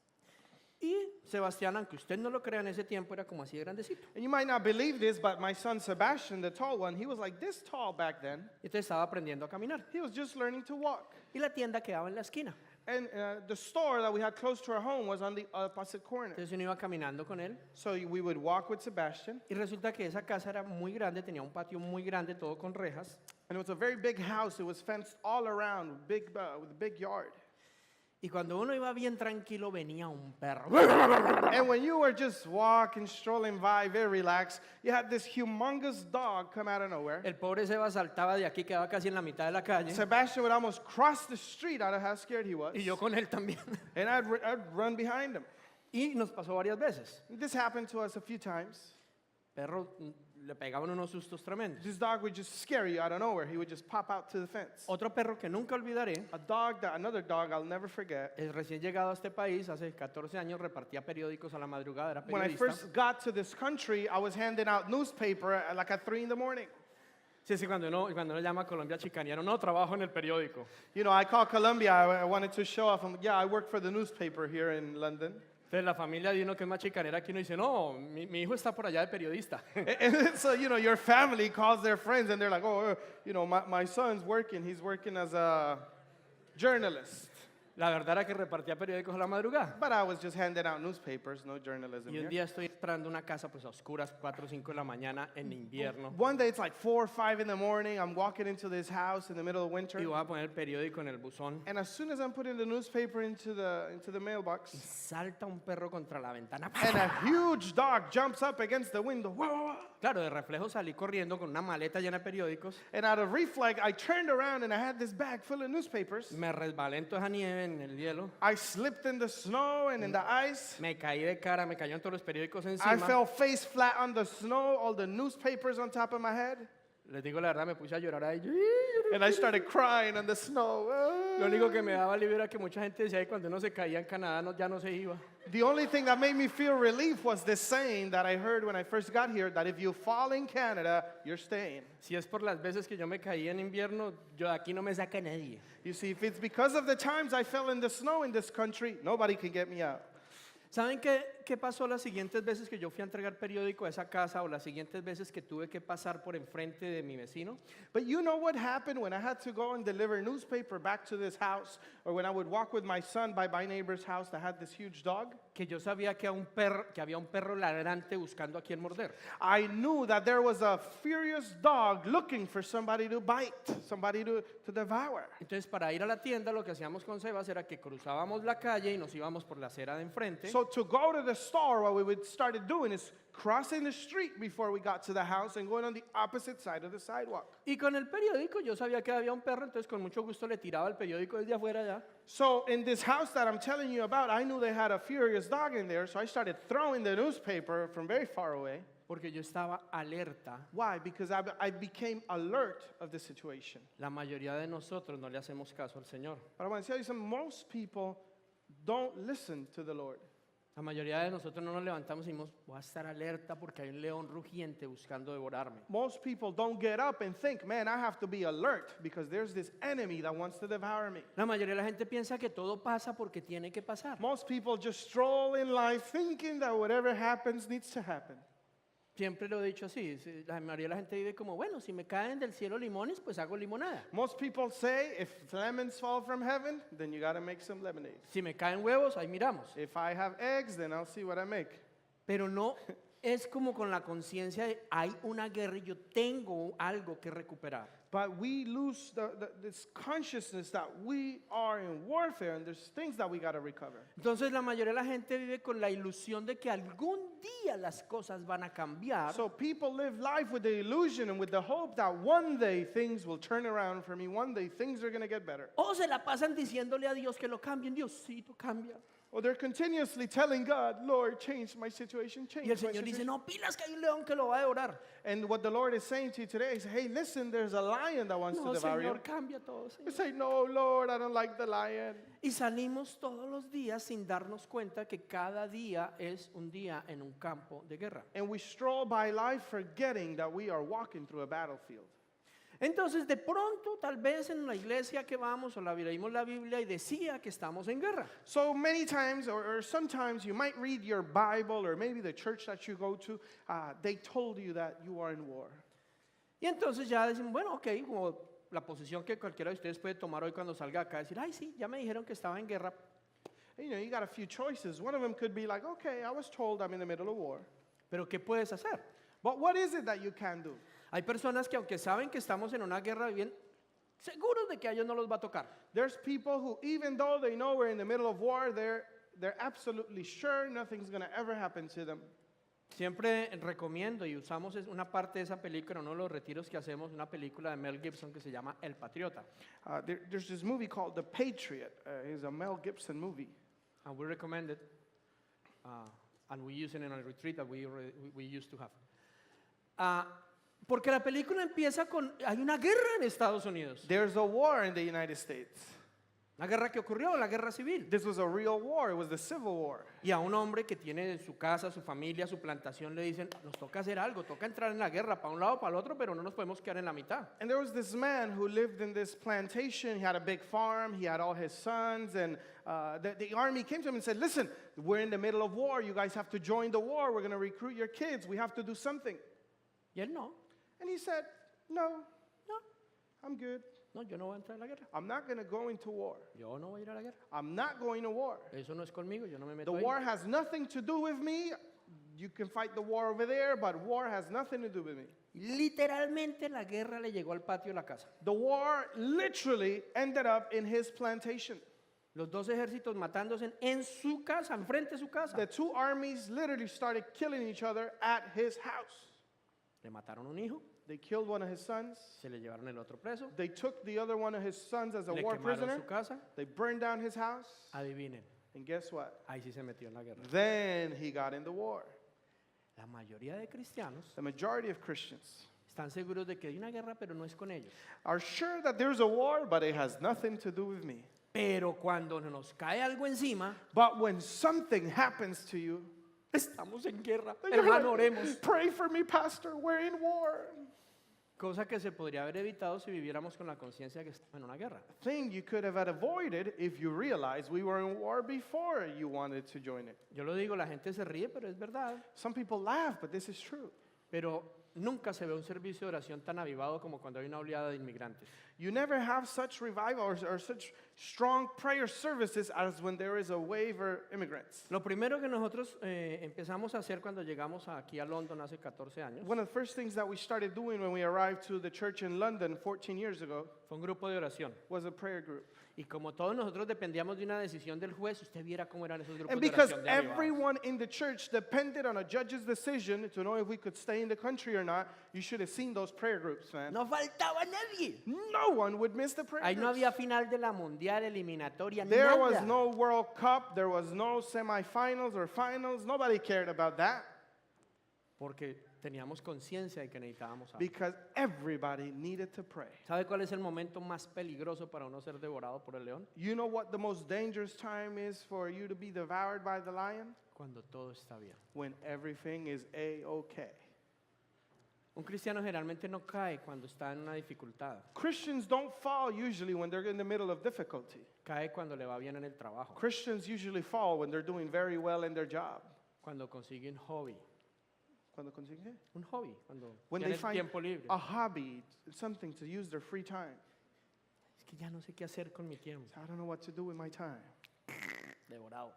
Y Sebastián, aunque usted no lo crea, en ese tiempo era como así de grandecito. And you might not believe this, but my son Sebastian, the tall one, he was like this tall back then. Y entonces estaba aprendiendo a caminar. He was just learning to walk. Y la tienda quedaba en la esquina. And the store that we had close to our home was on the opposite corner. Entonces uno iba caminando con él. So we would walk with Sebastian. Y resulta que esa casa era muy grande, tenía un patio muy grande, todo con rejas. And it was a very big house. It was fenced all around, with a big yard. Y cuando uno iba bien tranquilo, venía un perro. And when you were just walking, strolling by, very relaxed, you had this humongous dog come out of nowhere. El pobre Seba saltaba de aquí, quedaba casi en la mitad de la calle. Sebastian would almost cross the street out of how scared he was. Y yo con él también. And I'd run behind him. Y nos pasó varias veces. This happened to us a few times. Perro le pegaban unos sustos tremendos. This dog would just scare you out of nowhere. He would just pop out to the fence. Otro perro que nunca olvidaré, Another dog I'll never forget. es recién llegado a este país, hace 14 años, repartía periódicos a la madrugada, era When I periodista. first got to this country, I was handing out newspaper like at 3 in the morning. Sí, cuando uno llama a Colombia a chicanear, no, trabajo en el periódico. You know, I called Colombia. I wanted to show off. Yeah, I work for the newspaper here in London. Entonces la familia de uno que es más chicanera aquí uno dice, no, mi hijo está por allá de periodista. And so, you know, your family calls their friends and they're like, oh, you know, my son's working. He's working as a journalist. La verdad era que repartía periódicos a la madrugada. But I was just handing out newspapers, no journalism Y un here. día estoy entrando a una casa pues a oscuras, 4 o 5 de la mañana en invierno. One day it's like 4 or 5 in the morning. I'm walking into this house in the middle of winter. Y voy a poner el periódico en el buzón. And as soon as I'm putting the newspaper into the mailbox, Salta un perro contra la ventana. and a huge dog jumps up against the window. Whoa, whoa, whoa. Claro, de reflejo salí corriendo con una maleta llena de periódicos. And out of reflex, I turned around and I had this bag full of newspapers. Me resbalé en toda esa nieve, en el hielo. I slipped in the snow and in the ice. Me caí de cara, me cayeron todos los periódicos I encima. fell face flat on the snow, all the newspapers on top of my head. Les digo la verdad, me puse a llorar ahí. And I started crying on the snow. Lo único que me daba alivio era que mucha gente decía que cuando uno se caía en Canadá ya no se iba. The only thing that made me feel relief was this saying that I heard when I first got here, that if you fall in Canada, you're staying. Si es por las veces que yo me caí en invierno, yo de aquí no me saca nadie. You see, if it's because of the times I fell in the snow in this country, nobody can get me out. ¿Saben qué pasó las siguientes veces que yo fui a entregar periódico a esa casa o las siguientes veces que tuve que pasar por enfrente de mi vecino? But you know what happened when I had to go and deliver newspaper back to this house, or when I would walk with my son by my neighbor's house that had this huge dog? Que yo sabía que había un perro ladrante buscando a quien morder. I knew that there was a furious dog looking for somebody to bite, somebody to devour. Entonces, para ir a la tienda, lo que hacíamos con Sebas era que cruzábamos la calle y nos íbamos por la acera de enfrente. So to go to the store, what we would started doing is crossing the street before we got to the house and going on the opposite side of the sidewalk. Y con el periódico, yo sabía que había un perro, entonces con mucho gusto le tiraba el periódico desde afuera ya. So in this house that I'm telling you about, I knew they had a furious dog in there, so I started throwing the newspaper from very far away. Porque yo estaba alerta. Why? Because I became alert of the situation. La mayoría de nosotros no le hacemos caso al Señor. But I want to tell you something, most people don't listen to the Lord. La mayoría de nosotros no nos levantamos y decimos, voy a estar alerta porque hay un león rugiente buscando devorarme. Most people don't get up and think, man, I have to be alert because there's this enemy that wants to devour me. La mayoría de la gente piensa que todo pasa porque tiene que pasar. Most people just stroll in life thinking that whatever happens needs to happen. Siempre lo he dicho así. La mayoría de la gente vive como, bueno, si me caen del cielo limones, pues hago limonada. Most people say if lemons fall from heaven, then you got to make some lemonade. Si me caen huevos, ahí miramos. If I have eggs, then I'll see what I make. Pero no es como con la conciencia de hay una guerra y yo tengo algo que recuperar. But we lose this consciousness that we are in warfare and there's things that we got to recover. Entonces la mayoría de la gente vive con la ilusión de que algún día las cosas van a cambiar. So people live life with the illusion and with the hope that one day things will turn around for me. One day things are going to get better. O se la pasan diciéndole a Dios que lo cambien. Diosito, cambia. Or they're continuously telling God, Lord, change my situation, change Y el my Señor dice, situation. no, pilas que hay un león que lo va a devorar. And what the Lord is saying to you today is, hey, listen, there's a lion that wants No, to devour you. Señor, cambia todo. You Señor. say, no, Lord, I don't like the lion. Y salimos todos los días sin darnos cuenta que cada día es un día en un campo de guerra. And we stroll by life forgetting that we are walking through a battlefield. Entonces, de pronto, tal vez en la iglesia que vamos o leímos la Biblia y decía que estamos en guerra. So many times, or sometimes, you might read your Bible, or maybe the church that you go to, they told you that you are in war. Y entonces ya decimos, bueno, ok, como la posición que cualquiera de ustedes puede tomar hoy cuando salga acá, decir, ay, sí, ya me dijeron que estaba en guerra. And, you know, you got a few choices. One of them could be like, okay, I was told I'm in the middle of war. Pero ¿qué puedes hacer? But what is it that you can do? Hay personas que aunque saben que estamos en una guerra, viven seguros de que a ellos no los va a tocar. There's people who, even though they know we're in the middle of war, they're absolutely sure nothing's going to ever happen to them. Siempre recomiendo y usamos una parte de esa película, en uno de los retiros que hacemos, una película de Mel Gibson que se llama El Patriota. There's this movie called The Patriot. It's a Mel Gibson movie. And we recommend it. And we use it in a retreat that we used to have. Porque la película empieza con, hay una guerra en Estados Unidos. There's a war in the United States. La guerra que ocurrió, la guerra civil. This was a real war. It was the Civil War. Y a un hombre que tiene su casa, su familia, su plantación, le dicen, nos toca hacer algo, toca entrar en la guerra, para un lado, para el otro, pero no nos podemos quedar en la mitad. And there was this man who lived in this plantation. He had a big farm. He had all his sons. And the army came to him and said, listen, we're in the middle of war. You guys have to join the war. We're going to recruit your kids. We have to do something. Y él no, And he said, no, no, I'm good. no, yo no voy a entrar en la guerra. I'm not going to go into war. Yo no voy a ir a la guerra. I'm not going to war. Eso no es conmigo, yo no me The meto ahí. war has nothing to do with me. You can fight the war over there, but war has nothing to do with me. Literalmente la guerra le llegó al patio de la casa. The war literally ended up in his plantation. Los dos ejércitos matándose en su casa, enfrente de su casa. The two armies literally started killing each other at his house. Le mataron un hijo, They killed one of his sons. se le llevaron el otro preso, They took the other one of his sons as a le war quemaron prisoner. su casa. They burned down his house. Adivinen, And guess what? ahí sí se metió en la guerra. Then he got in the war. La mayoría de cristianos The majority of Christians están seguros de que hay una guerra, pero no es con ellos. are sure that there's a war, but it has nothing to do with me. Pero cuando nos cae algo encima, But when something happens to you, estamos en guerra. you're Hermano, like, oremos. pray for me, Pastor. We're in war. Cosa que se podría haber evitado si viviéramos con la conciencia que estamos en una guerra. Thing you could have avoided if you realized we were in war before you wanted to join it. Yo lo digo, la gente se ríe, pero es verdad. Some people laugh, but this is true. Pero nunca se ve un servicio de oración tan avivado como cuando hay una oleada de inmigrantes. You never have such revival or such strong prayer services as when there is a wave of immigrants. Lo primero que nosotros empezamos a hacer cuando llegamos aquí a London hace 14 años One of the first things that we started doing when we arrived to the church in London 14 years ago fue un grupo de oración. was a prayer group. Y como todos nosotros dependíamos de una decisión del juez, usted viera cómo eran esos grupos And de because oración de avivados. everyone in the church depended on a judge's decision to know if we could stay in the country or not, you should have seen those prayer groups, man. No faltaba nadie. No one would miss the prayer Ahí no groups. había final de la mundial, eliminatoria, There nada. was no World Cup, there was no semifinals or finals. Nobody cared about that Porque teníamos conciencia de que necesitábamos algo. because everybody needed to pray. ¿Sabe cuál es el momento más peligroso para uno ser devorado por el león? You know what the most dangerous time is for you to be devoured by the lion? Cuando todo está bien. When everything is A-okay. Un cristiano generalmente no cae cuando está en una dificultad. Christians don't fall usually when they're in the middle of difficulty. Cae cuando le va bien en el trabajo. Christians usually fall when they're doing very well in their job. Cuando consigue un hobby. Cuando consiguen qué? Un hobby. Cuando When they tiene find tiempo libre. a hobby, something to use their free time. Es que ya no sé qué hacer con mi tiempo. I don't know what to do with my time. Devorado.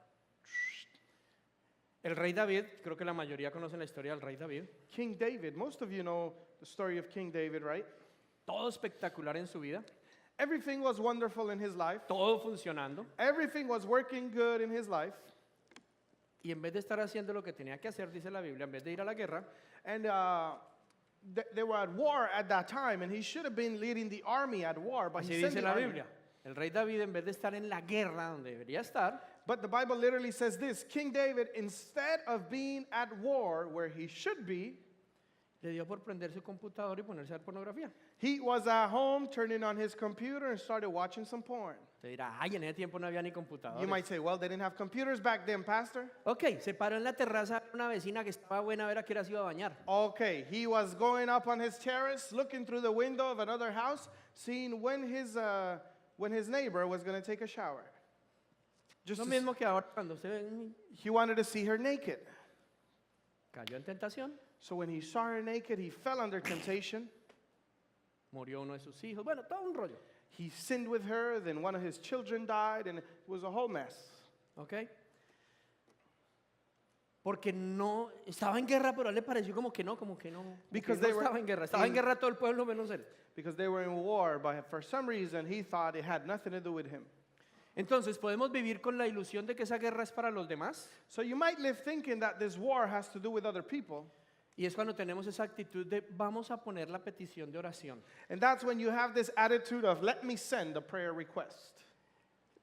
El rey David, creo que la mayoría conocen la historia del rey David. King David, most of you know the story of King David, right? Todo espectacular en su vida. Everything was wonderful in his life. Todo funcionando. Everything was working good in his life. Y en vez de estar haciendo lo que tenía que hacer, dice la Biblia, en vez de ir a la guerra, And they were at war at that time, and he should have been leading the army at war, but así he sent dice the la army. Biblia. El rey David, en vez de estar en la guerra donde debería estar, But the Bible literally says this, King David, instead of being at war where he should be, le dio por prender su computador y ponerse a ver pornografía. he was at home turning on his computer and started watching some porn. Te dirá, ay, en ese tiempo no había ni computadores. You might say, well, they didn't have computers back then, Pastor. Ok, se paró en la terraza una vecina que estaba buena a ver a qué hora se iba a bañar. Okay, he was going up on his terrace, looking through the window of another house, seeing when his neighbor was going to take a shower. Just Lo to mismo que ahora cuando usted ve, he wanted to see her naked. cayó en tentación, So when he saw her naked, he fell under temptation. murió uno de sus hijos. Bueno, todo un rollo. He sinned with her, then one of his children died, and it was a whole mess. ¿Ok? Porque no, estaba en guerra, pero a él le pareció como que no, como que no. Because No they were estaba en guerra. Estaba en in- guerra todo el pueblo menos él. Because they were in war, but for some reason he thought it had nothing to do with him. Entonces, ¿podemos vivir con la ilusión de que esa guerra es para los demás? So you might live thinking that this war has to do with other people. Y es cuando tenemos esa actitud de vamos a poner la petición de oración. And that's when you have this attitude of, let me send a prayer request.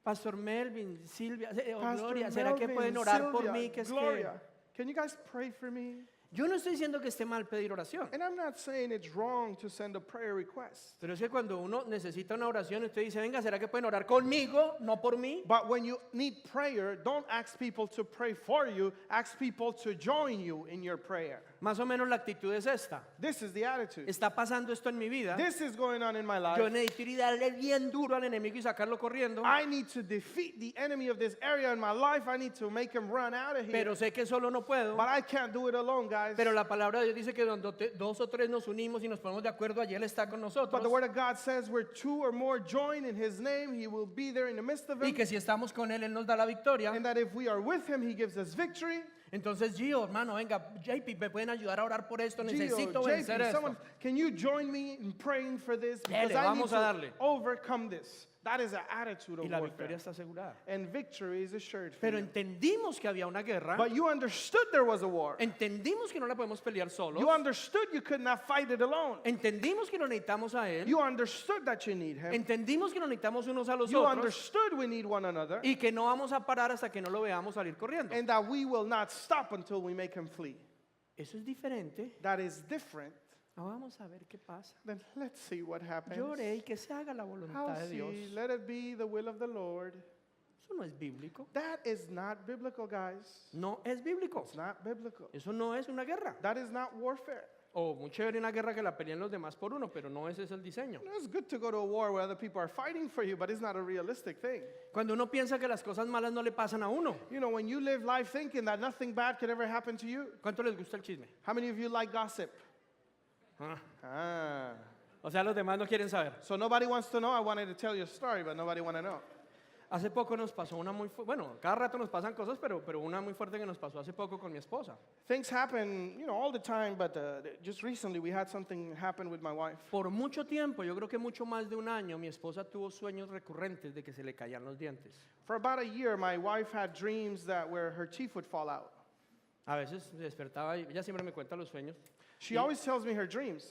Pastor Melvin, Silvia, Pastor Gloria, ¿será que Melvin, pueden orar por Sylvia, mí? Que es Gloria, can you guys pray for me? yo no estoy diciendo que esté mal pedir oración, And I'm not saying it's wrong to send a prayer request. pero es que cuando uno necesita una oración, usted dice, venga, ¿será que pueden orar conmigo, no por mí? But when you need prayer, don't ask people to pray for you, ask people to join you in your prayer. Más o menos la actitud es esta. This is the attitude. Está pasando esto en mi vida. This is going on in my Yo life. necesito ir y darle bien duro al enemigo y sacarlo corriendo. I need to defeat the enemy of this area in my life. I need to make him run out of here. Pero sé que solo no puedo. But I can't do it alone, guys. Pero la palabra de Dios dice que cuando dos o tres nos unimos y nos ponemos de acuerdo, allí Él está con But nosotros. the word of God says where two or more join in his name, he will be there in the midst of Y them. que si estamos con Él, Él nos da la victoria. And that if we are with him, he gives us victory. Entonces, Gio, hermano, venga, JP, ¿me pueden ayudar a orar por esto? Gio, Necesito vencer JP, esto. someone, can you join me in praying for this? Dele, Because I need vamos a to darle. overcome this. That is an attitude Y of la warfare. victoria está asegurada. And victory is assured for Pero you. entendimos que había una guerra. But you understood there was a war. Entendimos que no la podemos pelear solos. You understood you could not fight it alone. Entendimos que lo necesitamos a Él. You understood that you need him. Entendimos que nos necesitamos unos a los You otros. understood we need one another. Y que no vamos a parar hasta que no lo veamos salir corriendo. And that we will not stop until we make him flee. Eso es diferente. That is different. Ah, vamos a ver qué pasa. Then let's see what happens. Llore y que se haga la I'll voluntad de Dios. see. Let it be the will of the Lord. Eso no es bíblico. That is not biblical, guys. No es bíblico. It's not biblical. Eso no es una guerra. That is not warfare. O muy chévere una guerra que la peleen los demás por uno, pero no ese es el diseño. You know, it's good to go to a war where other people are fighting for you, but it's not a realistic thing. Cuando uno piensa que las cosas malas no le pasan a uno. You know, when you live life thinking that nothing bad could ever happen to you, ¿Cuánto les gusta el chisme? how many of you like gossip? Ah. Ah. O sea, los demás no quieren saber. So nobody wants to know. I wanted to tell you a story, but nobody want to know. Hace poco nos pasó una muy bueno, cada rato nos pasan cosas, pero una muy fuerte que nos pasó hace poco con mi esposa. Things happen, you know, all the time, but just recently we had something happen with my wife. Por mucho tiempo, yo creo que mucho más de un año, mi esposa tuvo sueños recurrentes de que se le caían los dientes. For about a year, my wife had dreams that where her teeth would fall out. A veces se despertaba y ella siempre me cuenta los sueños. She always tells me her dreams.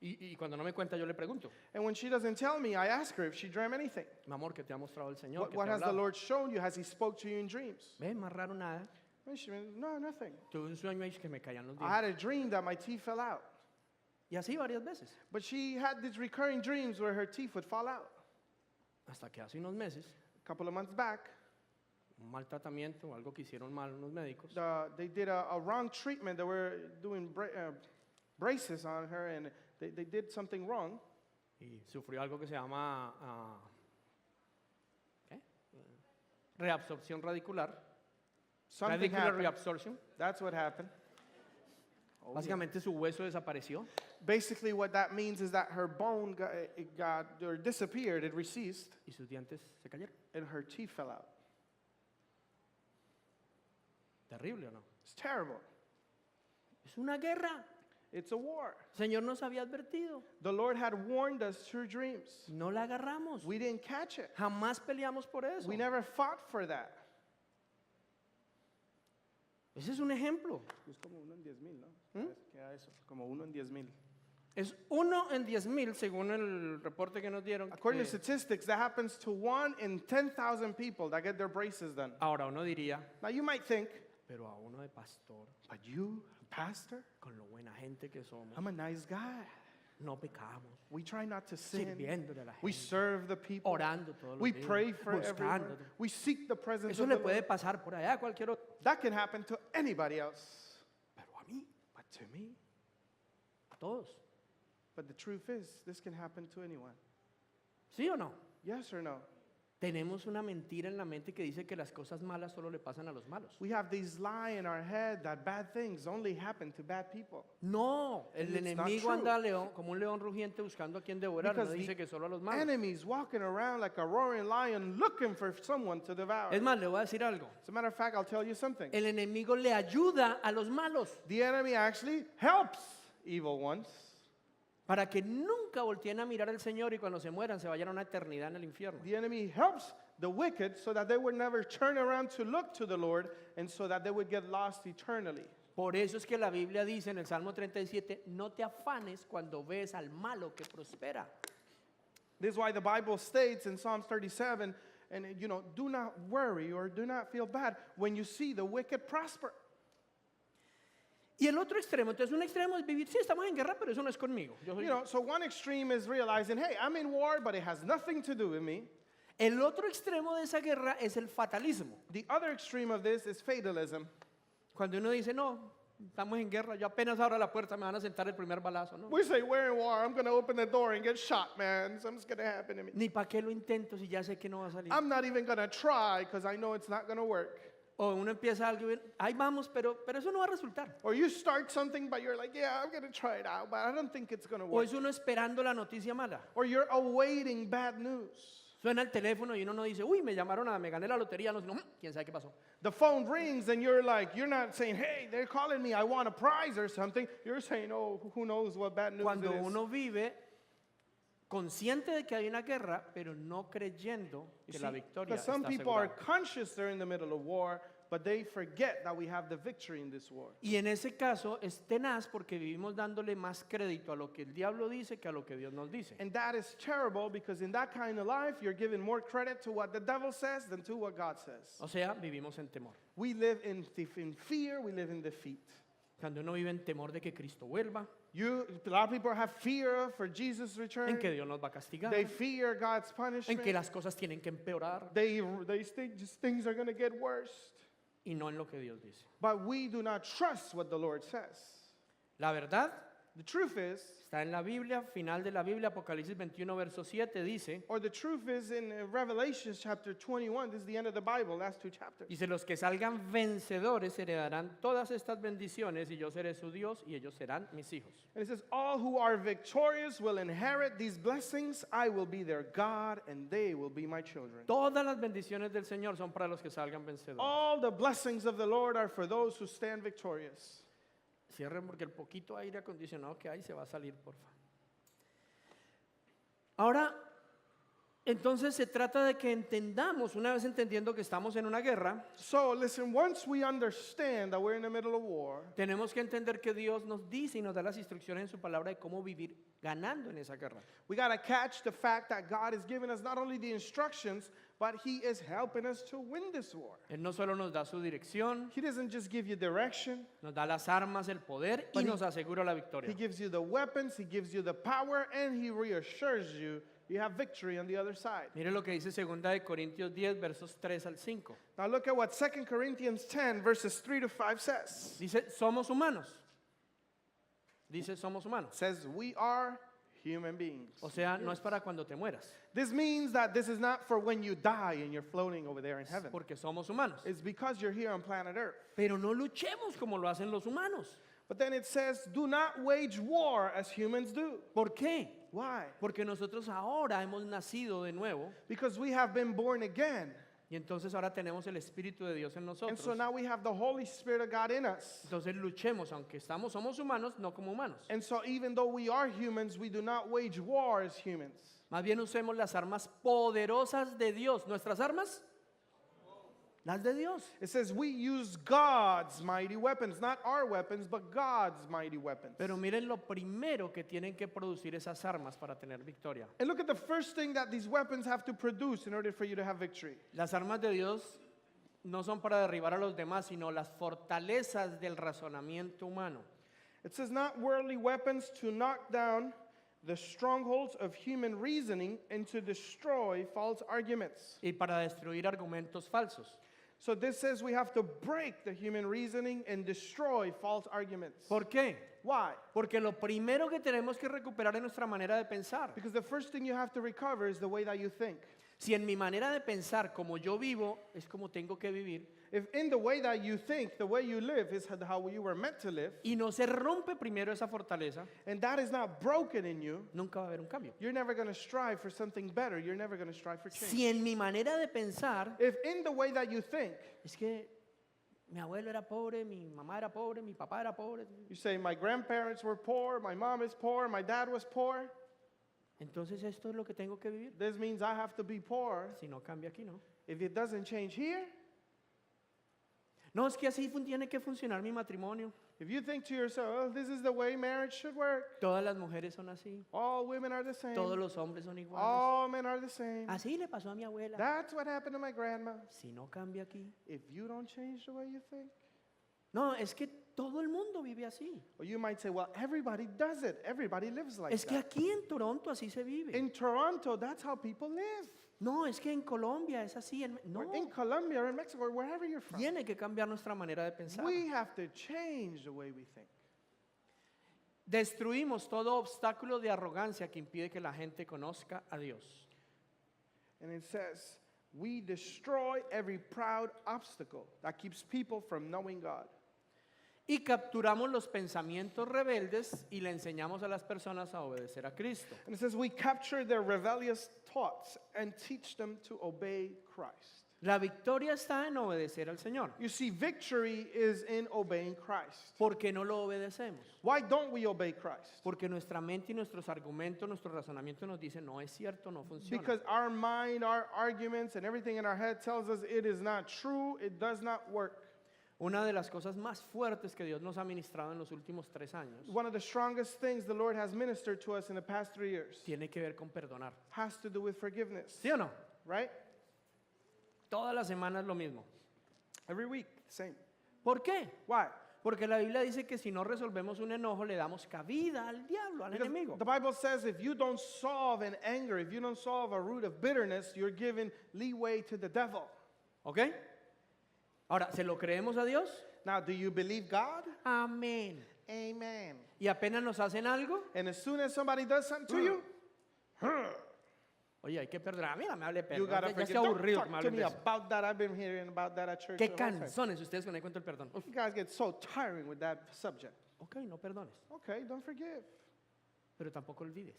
Y cuando no me cuenta, yo le pregunto, And when she doesn't tell me, I ask her if she dreamt anything. mi amor, ¿qué te ha mostrado el Señor? ¿Qué What te ha has the hablado? Lord shown you? Has he spoke to you in dreams? Ve, más raro nada. And she went, no, nothing. Tuve un sueño ahí que me caían los I had dientes. a dream that my teeth fell out. Y así varias veces. But she had these recurring dreams where her teeth would fall out. Hasta que hace unos meses, A couple of months back, un mal tratamiento o algo que hicieron mal unos médicos. they did a wrong treatment. They were doing braces on her, and they did something wrong. Y sufrió algo que se llama ¿qué? Reabsorción radicular. Something Radicular happened. reabsorption. That's what happened. Oh, yeah. Básicamente su hueso desapareció. Basically, what that means is that her bone or disappeared, it recessed, Y sus dientes se cayeron. and her teeth fell out. Terrible o no. It's terrible. Es una guerra. It's a war. El Señor nos había advertido. The Lord had warned us through dreams. No la agarramos. We didn't catch it. Jamás peleamos por eso. We never fought for that. Ese es un ejemplo. Es como uno en 10,000, ¿no? ¿Qué era eso? Como uno en 10,000. Es 1 en 10,000 según el reporte que nos dieron. According to statistics, that happens to 1 in 10,000 people that get their braces done. Ahora uno diría, Now you might think, pero a uno de pastor, but you, pastor, con lo buena gente que somos, I'm a nice guy. no pecamos, We try not to sin. sirviéndole a la We gente, serve the people. orando todos los We días, pray for everyone. buscándote. We seek the presence Eso of le the puede Lord. pasar por allá a cualquier otro. That can happen to anybody else. Pero a mí, But to me, a todos. but the truth is, this can happen to anyone. ¿Sí o no? Yes or no? Tenemos una mentira en la mente que dice que las cosas malas solo le pasan a los malos. We have this lie in our head that bad things only happen to bad people. No, el And it's not enemigo true. anda como un león rugiente buscando a quien devorar. No Because dice the que solo a los malos. enemy's walking around like a roaring lion looking for someone to devour. Es más, le voy a decir algo. As a matter of fact, I'll tell you something. El enemigo le ayuda a los malos The enemy actually helps evil ones para que nunca volteen a mirar al Señor y cuando se mueran se vayan a una eternidad en el infierno. The enemy helps the wicked so that they would never turn around to look to the Lord and so that they would get lost eternally. Por eso es que la Biblia dice en el Salmo 37, no te afanes cuando ves al malo que prospera. This is why the Bible states in Psalms 37, and do not worry or do not feel bad when you see the wicked prosper. Y el otro extremo, entonces un extremo es vivir, sí, estamos en guerra, pero eso no es conmigo. Yo soy- So one extreme is realizing, hey, I'm in war, but it has nothing to do with me. El otro extremo de esa guerra es el fatalismo. The other extreme of this is fatalism. Cuando uno dice, no, estamos en guerra, yo apenas abro la puerta me van a sentar el primer balazo, ¿no? We say, we're in war, I'm going to open the door and get shot, man. Something's going to happen to me. Ni para qué lo intento si ya sé que no va a salir. I'm not even going to try because I know it's not going to work. O uno empieza algo y ahí vamos, pero eso no va a resultar. Or you start something, but you're like, yeah, I'm going to try it out, but I don't think it's going to O work. es uno esperando la noticia mala. Or you're awaiting bad news. Suena el teléfono y uno no dice, uy, me llamaron me gané la lotería, no, sino, quién sabe qué pasó. The phone rings and you're like, you're not saying, hey, they're calling me, I want a prize or something. You're saying, oh, who knows what bad news Cuando it is. uno vive consciente de que hay una guerra, pero no creyendo que la victoria Because some está people are asegurada. conscious they're in the middle of war, but they forget that we have the victory in this war. Y en ese caso es tenaz porque vivimos dándole más crédito a lo que el diablo dice que a lo que Dios nos dice. And that is terrible because in that kind of life, you're giving more credit to what the devil says than to what God says. O sea, vivimos en temor. We live in fear, we live in defeat. Cuando uno vive en temor de que Cristo vuelva, A lot of people have fear for Jesus' return. en que Dios nos va a castigar, They fear God's en punishment. que las cosas tienen que empeorar They think just things are going to get worse. y no en lo que Dios dice. But we do not trust what the Lord says. La verdad The truth is, está en la Biblia, final de la Biblia, Apocalipsis 21, verso 7, dice, or the truth is in Revelation chapter 21, this is the end of the Bible, last two chapters. dice, los que salgan vencedores heredarán todas estas bendiciones y yo seré su Dios y ellos serán mis hijos. And it says, all who are victorious will inherit these blessings. I will be their God and they will be my children. Todas las bendiciones del Señor son para los que salgan vencedores. All the blessings of the Lord are for those who stand victorious. Cierren porque el poquito aire acondicionado que hay se va a salir, porfa. Ahora, entonces se trata de que entendamos, una vez entendiendo que estamos en una guerra, So listen, once we understand that we're in the middle of war, tenemos que entender que Dios nos dice y nos da las instrucciones en su palabra de cómo vivir ganando en esa guerra. we got to catch the fact that God is giving us not only the instructions, but He is helping us to win this war. Él no solo nos da su dirección, He doesn't just give you direction, nos da las armas, el poder y But he- nos asegura la He victoria. gives you the weapons, He gives you the power, and He reassures you you have victory on the other side. Mire lo que dice 2 de Corintios 10, versos 3 al 5. Now look at what 2 Corinthians 10, verses 3 to 5 says. Dice, somos humanos. Dice, somos humanos. It says, we are human beings. O sea, no es para cuando te mueras, This means that this is not for when you die and you're floating over there in heaven. porque somos humanos. It's because you're here on planet Earth. Pero no luchemos como lo hacen los humanos. But then it says, do not wage war as humans do. ¿Por qué? Why? Porque nosotros ahora hemos nacido de nuevo Because we have been born again. y entonces ahora tenemos el Espíritu de Dios en And so nosotros. now we have the Holy Spirit of God in us. Entonces luchemos, aunque somos humanos, no como humanos. And so even though we are humans, we do not wage war as humans. Más bien usemos las armas poderosas de Dios. ¿Nuestras armas? Las de Dios. It says we use God's mighty weapons, not our weapons, but God's mighty weapons. Pero miren lo primero que tienen que producir esas armas para tener victoria. And look at the first thing that these weapons have to produce in order for you to have victory. Las armas de Dios no son para derribar a los demás, sino las fortalezas del razonamiento humano. It says not worldly weapons to knock down the strongholds of human reasoning and to destroy false arguments. Y para destruir argumentos falsos. So this says we have to break the human reasoning and destroy false arguments. ¿Por qué? Why? Porque lo primero que tenemos que recuperar es nuestra manera de pensar. Because the first thing you have to recover is the way that you think. Si en mi manera de pensar como yo vivo es como tengo que vivir If in the way that you think, the way you live is how you were meant to live, y no se rompe primero esa fortaleza, and that is not broken in you, nunca va a haber un cambio. you're never going to strive for something better. You're never going to strive for change. Si en mi manera de pensar If in the way that you think, es que mi abuelo era pobre, mi mamá era pobre, mi papá era pobre, you say, my grandparents were poor, my mom is poor, my dad was poor, entonces esto es lo que tengo que vivir. this means I have to be poor. Si no cambia aquí, no. If it doesn't change here, No, es que así tiene que funcionar mi matrimonio. if you think to yourself, oh, this is the way marriage should work, Todas las mujeres son así, all women are the same, todos los hombres son iguales. all men are the same. Así le pasó a mi abuela. That's what happened to my grandma. Si no cambia aquí. If you don't change the way you think, No, es que todo el mundo vive así. or you might say, well, everybody does it. Everybody lives like Es que that. aquí en Toronto así se vive. In Toronto, that's how people live. No, es que en Colombia es así. No, Or in Colombia or in Mexico or wherever you're from. tiene que cambiar nuestra manera de pensar. We have to change the way we think. Destruimos todo obstáculo de arrogancia que impide que la gente conozca a Dios. And it says, we destroy every proud obstacle that keeps people from knowing God. Y capturamos los pensamientos rebeldes y le enseñamos a las personas a obedecer a Cristo. And it says, we capture their rebellious thoughts and teach them to obey Christ. La victoria está en obedecer al Señor. You see, victory is in obeying Christ. ¿Por qué no lo obedecemos? Why don't we obey Christ? Porque nuestra mente y nuestros argumentos, nuestro razonamiento nos dicen, no es cierto, no funciona. Because our mind, our arguments, and everything in our head tells us it is not true, it does not work. Una de las cosas más fuertes que Dios nos ha ministrado en los últimos 3 años One of the strongest things the Lord has ministered to us in the past 3 years tiene que ver con perdonar. has to do with forgiveness, ¿Sí o no? right? Todas las semanas lo mismo. Every week, same. ¿Por qué? Why? Porque la Biblia dice que si no resolvemos un enojo le damos cabida al diablo, al Because enemigo. the Bible says if you don't solve an anger, if you don't solve a root of bitterness, you're giving leeway to the devil. ¿Ok? Ahora, ¿se lo creemos a Dios? Now, do you believe God? Amén. Amen. Y apenas nos hacen algo, And as soon as somebody does something to you, oye, hay que perdonar. Mira, me hable you perdón. gotta Ya forgive. estoy Don't aburrido que me talk to hablen me de eso. about that. I've been hearing about that at church. Qué the whole time. canzones ustedes con el cuento del perdón. Uf, You guys get so tiring with that subject. ok, no perdones. Okay, don't forgive. Pero tampoco olvides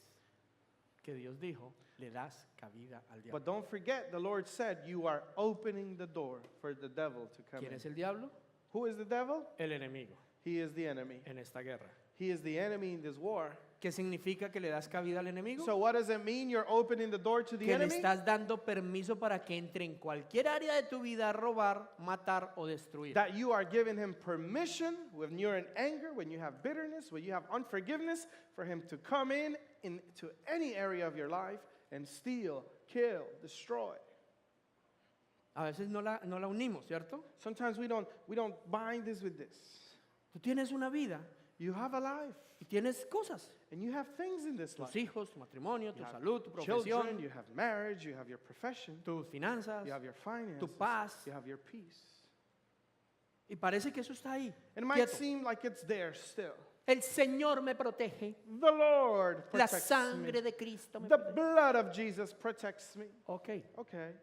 que Dios dijo, le das cabida al diablo. But don't forget, the Lord said you are opening the door for the devil to come ¿Quién in. es el diablo? Who is the devil? El enemigo He is the enemy. en esta guerra. He is the enemy in this war. ¿Qué significa que le das cabida al enemigo? So what does it mean you're opening the door to the Que le enemy? estás dando permiso para que entre en cualquier área de tu vida a robar, matar o destruir. That you are giving him permission when you're in anger, when you have bitterness, when you have unforgiveness, for him to come in into any area of your life and steal, kill, destroy. A veces no la unimos, ¿cierto? Sometimes we don't bind this with this. Tú tienes una vida You have a life y tienes cosas. and you have things in this Tus life. hijos, tu matrimonio, tu You have salud, tu children, profesión, you have marriage, you have your profession, tus finanzas. you have your finances, paz. you have your peace. Y parece que eso está ahí. It might quieto. seem like it's there still. El Señor me protege. The Lord La protects sangre me. de Cristo me The protege. blood of Jesus protects me. Ok, Okay.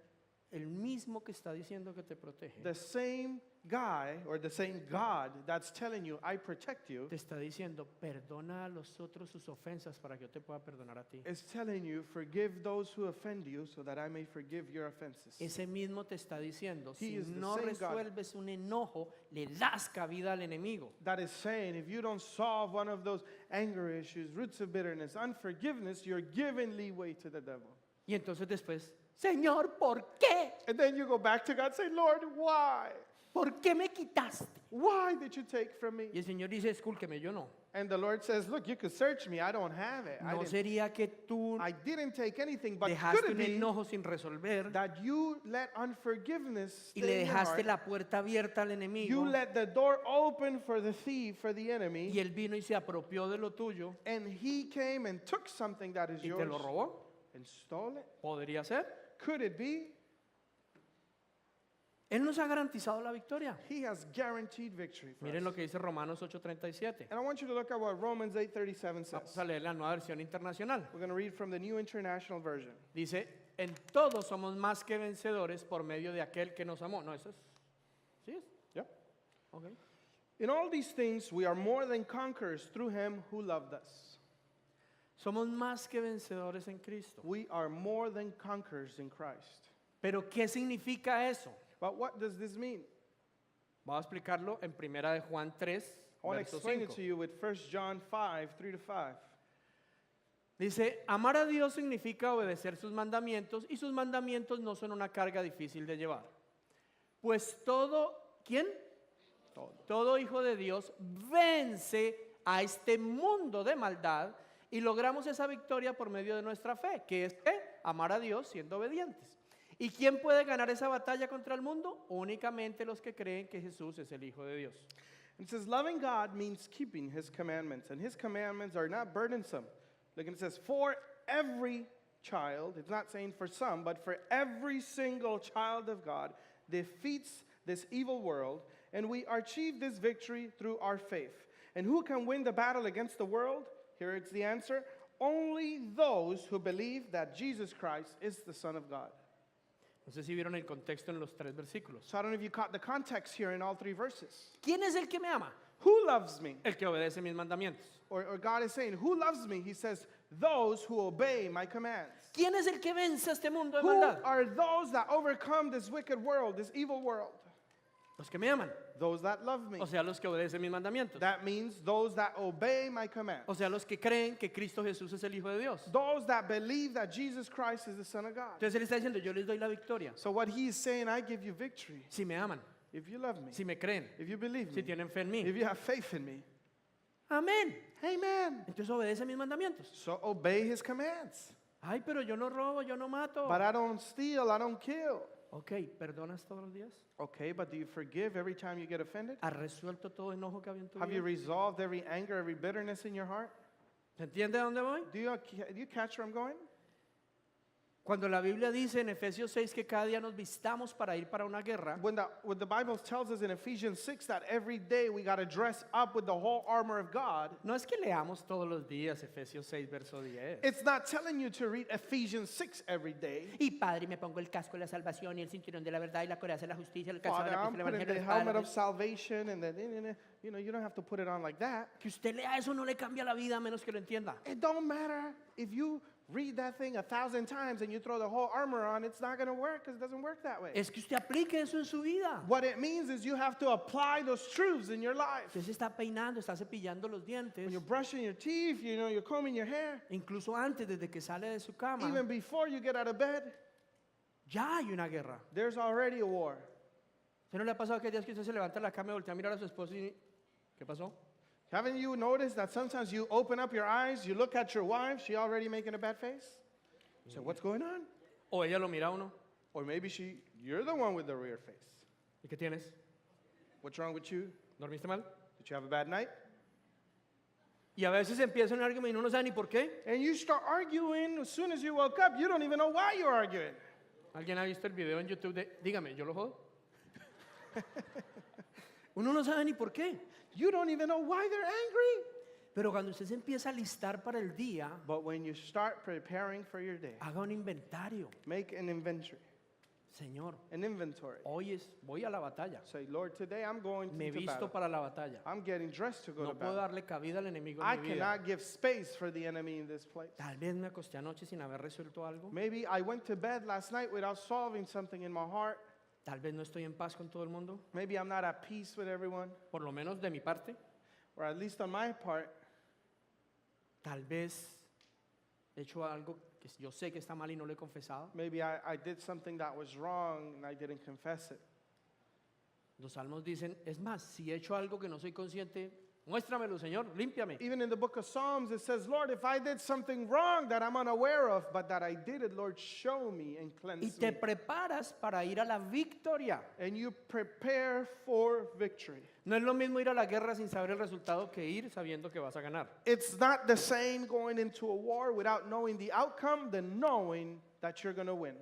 el mismo que está diciendo que te protege, The same guy or the same God that's telling you, I protect you, te está diciendo, perdona a los otros sus ofensas para que yo te pueda perdonar a ti. is telling you, forgive those who offend you so that I may forgive your offenses. Ese mismo te está diciendo, He si is the no same God. resuelves un enojo, le das cabida al enemigo. That is saying, if you don't solve one of those anger issues, roots of bitterness, unforgiveness, you're giving leeway to the devil. Y entonces después, Señor, ¿por qué? And then you go back to God and say, Lord, why? ¿Por qué me quitaste? Why did you take from me? Y el Señor dice, escúlqueme, yo no. And the Lord says, look, you could search me. I don't have it. ¿No sería que tú I didn't take anything, but could dejaste it un be enojo sin resolver that you let unforgiveness y stay le in your dejaste heart? la puerta abierta al You enemigo let the door open for the thief, for the enemy, y él vino y se apropió de lo tuyo and he came and took something that is y te yours lo robó? and stole it? ¿Podría ser? Could it be? Él nos ha garantizado la victoria. He has guaranteed victory for Miren us. lo que dice Romanos 8:37. And I want you to look at what Romans 8:37 Vamos says. a leer la nueva versión internacional. We're going to read from the New International Version. Dice, En todo somos más que vencedores por medio de aquel que nos amó. No, eso es. ¿Sí es? Yeah. Ok. In all these things, we are more than conquerors through him who loved us. Somos más que vencedores en Cristo. We are more than conquerors in Christ. Pero ¿qué significa eso? But what does this mean? Voy a explicarlo en Primera de Juan 3, I want to verso explain it 5. to you with 1 John 5, 3-5. Dice, amar a Dios significa obedecer sus mandamientos y sus mandamientos no son una carga difícil de llevar. Pues todo, ¿quién? Todo hijo de Dios vence a este mundo de maldad y logramos esa victoria por medio de nuestra fe, que es ¿qué? Amar a Dios siendo obedientes. ¿Y quién puede ganar esa batalla contra el mundo? Únicamente los que creen que Jesús es el Hijo de Dios. It says, loving God means keeping his commandments, and his commandments are not burdensome. Like it says, for every child, it's not saying for some, but for every single child of God defeats this evil world, and we achieve this victory through our faith. And who can win the battle against the world? Here it's the answer. Only those who believe that Jesus Christ is the Son of God. No sé si vieron el contexto en los 3 versículos. So I don't know if you caught the context here in all 3 verses. ¿Quién es el que me ama? Who loves me? El que obedece mis mandamientos. Or God is saying, who loves me? He says, those who obey my commands. ¿Quién es el que vence a este mundo de Who maldad? are those that overcome this wicked world, this evil world? Los que me aman. Those that love me. O sea, los que obedecen mis mandamientos. That means those that obey my commands. O sea, los que creen que Cristo Jesús es el Hijo de Dios. Those that believe that Jesus Christ is the Son of God. Entonces él está diciendo, yo les doy la victoria. So what he is saying, I give you victory Si me aman, if you love me, si me creen, if you believe si me, tienen fe en mí. if you have faith in me. Amén. Amen. Entonces obedece mis mandamientos. So obey his commands. Ay, pero yo no robo, yo no mato. But I don't steal, I don't kill. Ok, ¿perdonas todos los días? Okay, but do you forgive every time you get offended? ¿Has resuelto todo enojo que había en tu Have you vida? resolved every anger, every bitterness in your heart? ¿Se entiende a dónde voy? Do you catch where I'm going? Cuando la Biblia dice en Efesios 6 que cada día nos vistamos para ir para una guerra, When the Bible tells us in Ephesians 6 that every day we got to dress up with the whole armor of God, no es que leamos todos los días Efesios 6, verso 10. it's not telling you to read Ephesians 6 every day. Y Padre, me pongo el casco de la salvación y el cinturón de la verdad y la coraza de la justicia, el calzado de Father, la I'm piel del putting evangelio, the la espada de helmet la of fe. salvation, and then, you don't have to put it on like that. Que usted lea eso no le cambia la vida a menos que lo entienda. It don't matter if you read that thing 1,000 times and you throw the whole armor on, it's not going to work because it doesn't work that way. Es que usted aplique eso en su vida. What it means is you have to apply those truths in your life. Usted se está peinando, está cepillando los dientes, When you're brushing your teeth, you're combing your hair, incluso antes, desde que sale de su cama, even before you get out of bed, ya hay una guerra. there's already a war. ¿Usted no le ha pasado que días que usted se levanta de la cama y voltea a mirar a su esposo y ¿qué pasó? Haven't you noticed that sometimes you open up your eyes, you look at your wife, she already making a bad face? You say, what's going on? O ella lo mira a uno, Or maybe you're the one with the weird face. ¿y qué tienes? What's wrong with you? ¿Dormiste mal? Did you have a bad night? Y a veces empieza un argumento y uno no sabe ni por qué. And you start arguing as soon as you woke up. You don't even know why you're arguing. ¿Alguien ha visto el video en YouTube de, dígame, yo lo jodo? Uno no sabe ni por qué. You don't even know why they're angry. Pero cuando usted se empieza a listar para el día, But when you start preparing for your day, haga un inventario. make an inventory. Señor, An inventory. voy a la batalla. Say, Lord, today I'm going Me to visto battle. para la batalla. I'm getting dressed to go No to puedo battle. darle cabida al enemigo I en mi vida. cannot give space for the enemy in this place. Tal vez me acosté anoche sin haber resuelto algo. Maybe I went to bed last night without solving something in my heart. Tal vez no estoy en paz con todo el mundo, Maybe I'm not at peace with everyone, por lo menos de mi parte. or at least on my part. Tal vez he hecho algo que yo sé que está mal y no lo he confesado. Maybe I did something that was wrong and I didn't confess it. Los salmos dicen, es más, si he hecho algo que no soy consciente, muéstramelo, Señor, límpiame. Even in the book of Psalms, it says, Lord, if I did something wrong that I'm unaware of, but that I did it, Lord, show me and Y cleanse te me. preparas para ir a la victoria. And you prepare for victory. No es lo mismo ir a la guerra sin saber el resultado que ir sabiendo que vas a ganar. It's not the same going into a war without knowing the outcome than knowing that you're going to win.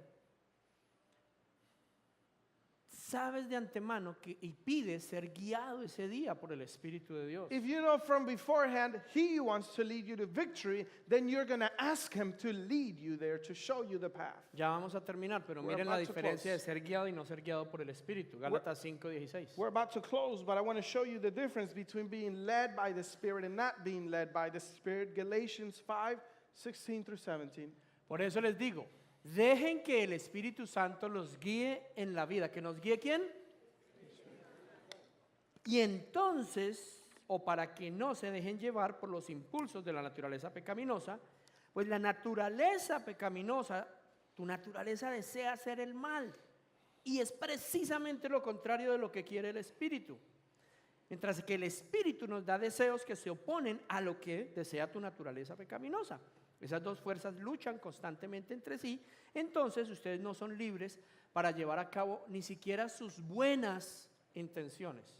sabes de antemano que, y pides ser guiado ese día por el Espíritu de Dios. If you know from beforehand He wants to lead you to victory, then you're going to ask Him to lead you there, to show you the path. Ya vamos a terminar, pero We're miren la about to diferencia de close. ser guiado y no ser guiado por el Espíritu. Gálatas 5:16. We're about to close, but I want to show you the difference between being led by the Spirit and not being led by the Spirit. Galatians 5:16 through 17. Por eso les digo, dejen que el Espíritu Santo los guíe en la vida. ¿Que nos guíe quién? Y entonces, o para que no se dejen llevar por los impulsos de la naturaleza pecaminosa, pues la naturaleza pecaminosa, tu naturaleza desea hacer el mal. Y es precisamente lo contrario de lo que quiere el Espíritu. Mientras que el Espíritu nos da deseos que se oponen a lo que desea tu naturaleza pecaminosa. Esas dos fuerzas luchan constantemente entre sí. Entonces ustedes no son libres para llevar a cabo ni siquiera sus buenas intenciones.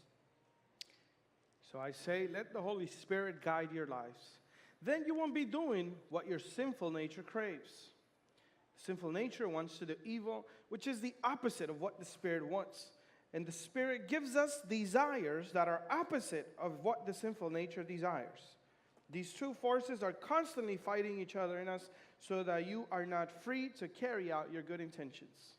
So I say, let the Holy Spirit guide your lives. Then you won't be doing what your sinful nature craves. Sinful nature wants to do evil, which is the opposite of what the Spirit wants. And the Spirit gives us desires that are opposite of what the sinful nature desires. These two forces are constantly fighting each other in us so that you are not free to carry out your good intentions.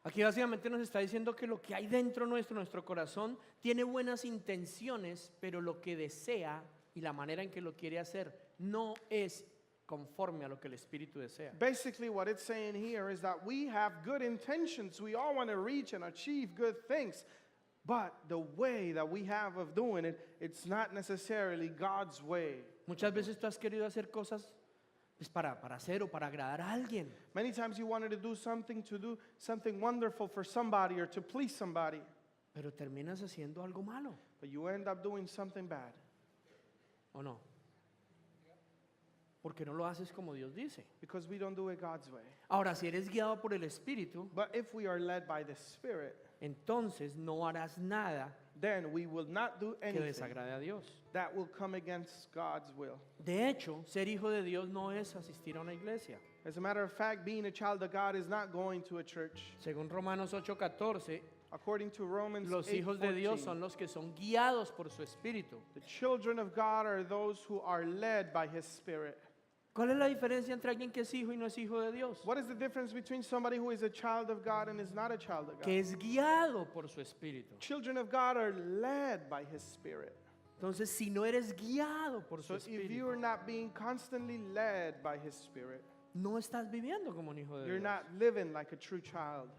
Aquí básicamente nos está diciendo que lo que hay dentro nuestro, nuestro corazón, tiene buenas intenciones, pero lo que desea y la manera en que lo quiere hacer no es conforme a lo que el Espíritu desea. Basically, what it's saying here is that we have good intentions. We all want to reach and achieve good things. But the way that we have of doing it, it's not necessarily God's way. Muchas veces tú has querido hacer cosas pues para hacer o para agradar a alguien. Many times you wanted to do something wonderful for somebody or to please somebody, Pero terminas haciendo algo malo, but you end up doing something bad ¿o no? Porque no lo haces como Dios dice. because we don't do it God's way. Ahora, si eres guiado por el Espíritu, But if we are led by the Spirit, entonces no harás nada then we will not do que anything desagrade a Dios. that will come against God's will. De hecho, ser hijo de Dios no es asistir a una iglesia. As a matter of fact, being a child of God is not going to a church. Según Romanos 8:14, According to Romans los hijos de Dios 8:14, son los que son guiados por su Espíritu. the children of God are those who are led by His Spirit. ¿Cuál es la diferencia entre alguien que es hijo y no es hijo de Dios? What is the difference between somebody who is a child of God and is not a child of God? Que es guiado por su Espíritu. Children of God are led by His Spirit. Entonces, si no eres guiado por su So if you Espíritu, are not being constantly led by His Spirit, no estás viviendo como un hijo de you're Dios. not living like a true child,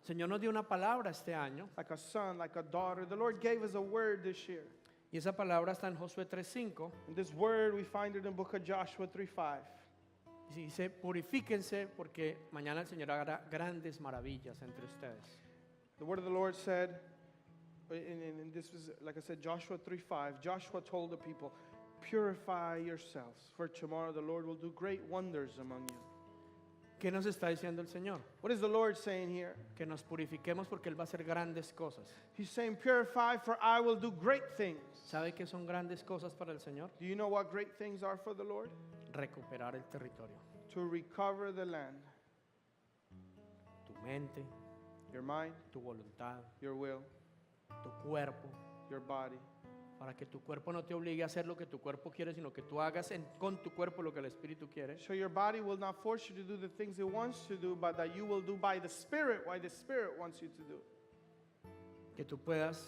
El Señor nos dio una palabra este año like a son, like a daughter. The Lord gave us a word this year. y esa palabra está en Josué 3:5 And this word, we find it in the book of Joshua 3:5. y dice, purifíquense porque mañana el Señor hará grandes maravillas entre ustedes. The word of the Lord said, and this was, like I said, Joshua 3:5. Joshua told the people, purify yourselves, for tomorrow the Lord will do great wonders among you. ¿Qué nos está diciendo el Señor? What is the Lord saying here? Que nos purifiquemos porque Él va a hacer grandes cosas. He's saying, purify, for I will do great things. ¿Sabe qué son grandes cosas para el Señor? Do you know what great things are for the Lord? Recuperar el territorio. To recover the land, Tu mente, your mind, tu voluntad, your will, tu cuerpo, your body, para que tu cuerpo no te obligue a hacer lo que tu cuerpo quiere, sino que tú hagas con tu cuerpo lo que el Espíritu quiere. so your body will not force you to do the things it wants to do, but that you will do by the Spirit what the Spirit wants you to do. Que tú puedas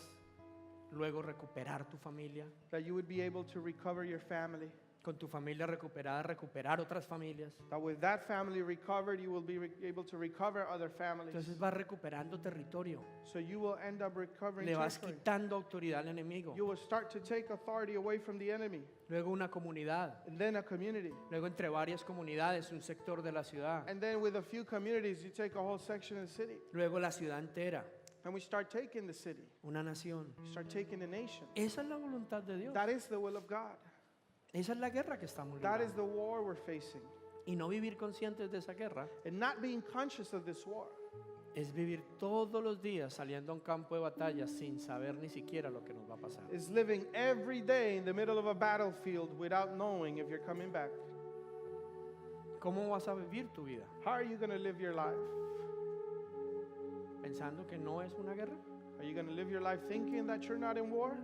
luego recuperar tu familia, That you would be able to recover your family. con tu familia recuperada, recuperar otras familias. That with that family recovered, you will be able to recover other families. Entonces vas recuperando territorio, So you will end up recovering le vas territory. quitando autoridad al enemigo, You will start to take authority away from the enemy. luego una comunidad, And then a community. luego entre varias comunidades, un sector de la ciudad, And then with a few communities, you take a whole section of the city. luego la ciudad entera, And we start taking the city. una nación. We start taking the nation. Esa es la voluntad de Dios. That is the will of God. Esa es la guerra que estamos That is librando. the war we're facing. Y no vivir conscientes de esa guerra And not being conscious of this war es vivir todos los días saliendo a un campo de batalla sin saber ni siquiera lo que nos va a pasar. is living every day in the middle of a battlefield without knowing if you're coming back. ¿Cómo vas a vivir tu vida? How are you going to live your life? pensando que no es una guerra? Are you going to live your life thinking that you're not in war?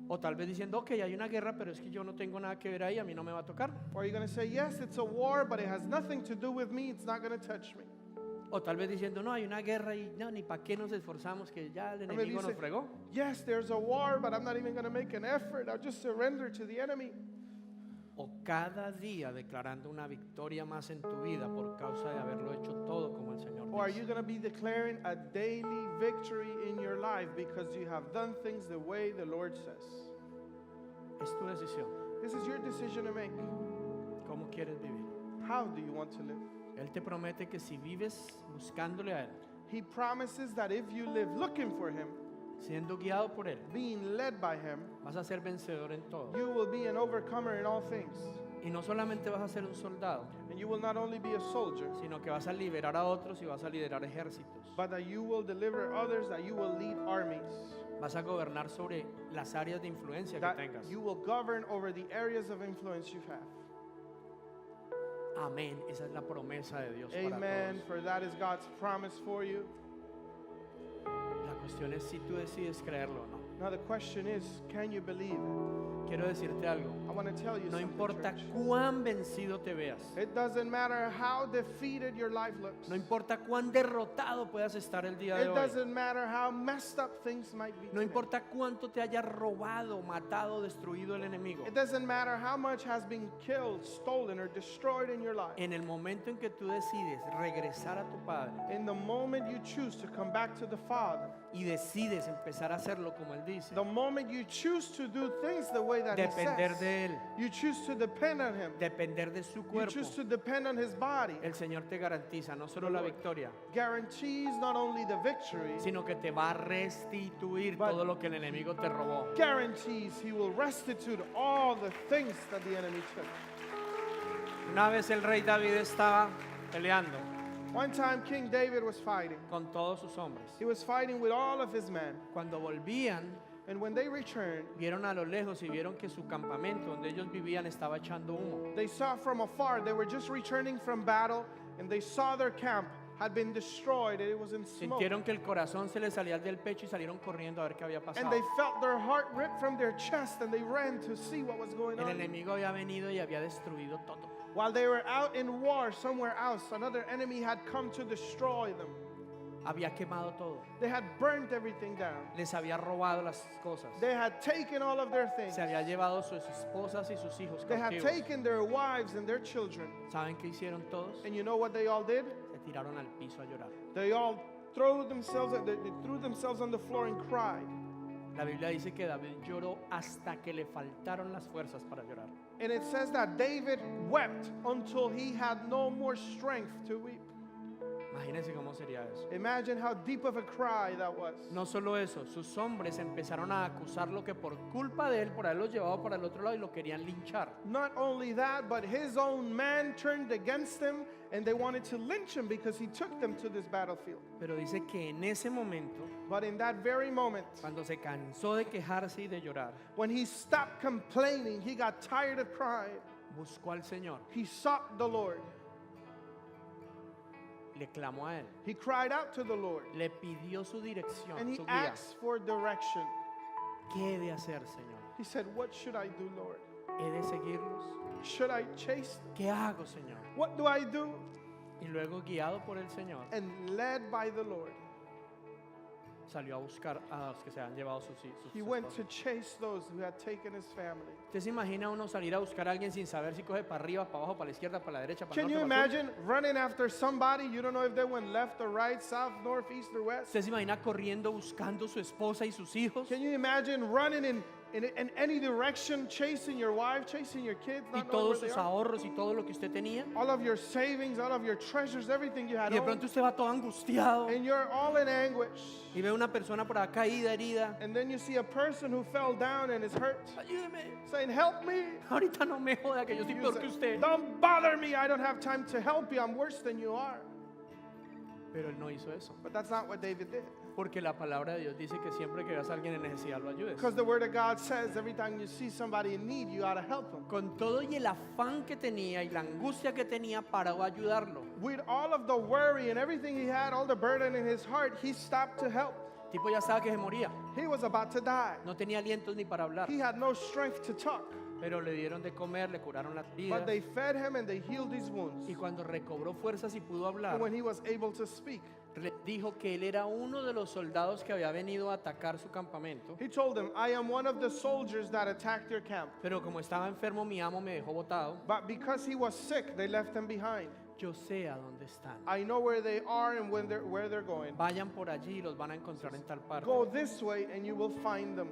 O tal vez diciendo, ok, hay una guerra, pero es que yo no tengo nada que ver ahí, a mí no me va a tocar. Or are you going to say, yes, it's a war, but it has nothing to do with me, it's not going to touch me? O tal vez diciendo, no, hay una guerra y no, ni para qué nos esforzamos, que ya el Or maybe you enemigo say, nos fregó. yes, there's a war, but I'm not even going to make an effort, I'll just surrender to the enemy. O cada día declarando una victoria más en tu vida por causa de haberlo hecho todo como el Señor Or are you dice. going to be declaring a daily victory in your life because you have done things the way the Lord says? Es tu decisión. This is your decision to make. ¿Cómo quieres vivir? How do you want to live? Él te promete que si vives buscándole a Él, He promises that if you live looking for Him, siendo guiado por Él, being led by Him, vas a ser vencedor en todo. you will be an overcomer in all things. Y no solamente vas a ser un soldado, And you will not only be a soldier, sino que vas a liberar a otros y vas a liderar ejércitos. but that you will deliver others, that you will lead armies, Vas a gobernar sobre las áreas de influencia que that tengas. you will govern over the areas of influence you have. Amén. Esa es la promesa de Dios para Amen. todos. For that is God's promise for you. La cuestión es si tú decides creerlo o no. Now the question is, can you believe it? Quiero decirte algo. I want to tell you No something, importa church. cuán vencido te veas. It doesn't matter how defeated your life looks. No importa cuán derrotado puedas estar el día de It hoy. doesn't matter how messed up things might be. No today. importa cuánto te haya robado, matado, destruido el enemigo. It doesn't matter how much has been killed, stolen, or destroyed in your life. En el momento en que tú decides regresar a tu Padre In the moment you choose to come back to the Father, y decides empezar a hacerlo como Él dice, the moment you choose to do things the way that He depender says, de Él, you choose to depend on Him, depender de su you cuerpo, choose to depend on His body, el Señor te garantiza no solo la victoria, guarantees not only the victory, sino que te va a restituir But- todo lo que el enemigo te robó. guarantees He will restitute all the things that the enemy took. Una vez el rey David estaba peleando One time King David was fighting. con todos sus hombres. He was fighting with all of his men. Cuando volvían, And when they returned, vieron a lo lejos y vieron que su campamento donde ellos vivían estaba echando humo. they saw from afar, they were just returning from battle, and they saw their camp had been destroyed, and it was in smoke. Sintieron que el corazón se les salía del pecho y salieron corriendo a ver qué había pasado. And they felt their heart ripped from their chest, and they ran to see what was going El on. enemigo había venido y había destruido todo. While they were out in war somewhere else, another enemy had come to destroy them. Había quemado todo. They had burnt everything down. Les había robado las cosas. They had taken all of their things. Se había llevado sus esposas y sus hijos They had cautivos. taken their wives and their children. ¿Saben qué hicieron todos? And you know what they all did? Se tiraron al piso a llorar. They all threw themselves on the floor and cried. La Biblia dice que David lloró hasta que le faltaron las fuerzas para llorar. And it says that David wept until he had no more strength to weep. Imagínense cómo sería eso. Imagine how deep of a cry that was. No solo eso, sus hombres empezaron a acusarlo que por culpa de él, por haberlo llevado para el otro lado y lo querían linchar. Not only that, but his own men turned against him and they wanted to lynch him because he took them to this battlefield. Pero dice que en ese momento, But in that very moment, cuando se cansó de quejarse y de llorar, when he stopped complaining, he got tired of crying. buscó al Señor, He sought the Lord. le clamó a él, He cried out to the Lord le pidió su dirección, and he su guía. asked for direction. ¿Qué he de hacer, Señor? He said, "What should I do, Lord? ¿He de seguirlos? Should I chase them? ¿Qué hago, Señor? What do I do?" Y luego, guiado por el Señor, And led by the Lord, salió a buscar a los que se han llevado sus he went esposas. to chase those who had taken his family. ¿Usted se imagina uno salir a buscar a alguien sin saber si coge para arriba, para abajo, para la izquierda, para la derecha, para el Can you norte, para el sur? imagine running after somebody? You don't know if they went left or right, south, north, east, or west. ¿Usted se imagina corriendo buscando su esposa y sus hijos? Can you imagine running in any direction, chasing your wife, chasing your kids, Y not knowing where todos they sus are? ahorros y todo lo que usted tenía. All of your savings, all of your treasures, everything you had Y de owned, pronto usted va todo angustiado and you're all in anguish. y ve una persona por acá caída, herida. And then you see a person who fell down and is hurt, Ayúdeme. saying, "Help me." Ahorita no me joda que yo soy You peor say, que usted. "Don't bother me. I don't have time to help you. I'm worse than you are." Pero él no hizo eso. But that's not what David did. Porque la palabra de Dios dice que siempre que veas a alguien en necesidad lo ayudes. Because the word of God says every time you see somebody in need, you ought to help them. Con todo y el afán que tenía y la angustia que tenía para ayudarlo. With all of the worry and everything he had, all the burden in his heart, he stopped to help. El tipo ya estaba que se moría. He was about to die. No tenía alientos ni para hablar. He had no strength to talk. Pero le dieron de comer, le curaron las But heridas. they fed him and they healed his wounds. Y cuando recobró fuerzas y pudo hablar, And when he was able to speak, le dijo que él era uno de los soldados que había venido a atacar su campamento. he told them, I am one of the soldiers that attacked your camp. Pero como estaba enfermo, mi amo me dejó botado. But because he was sick, they left him behind. Yo sé a dónde están. I know where they are and where they're going. Vayan por allí y los van a encontrar en tal parte. Go this way and you will find them.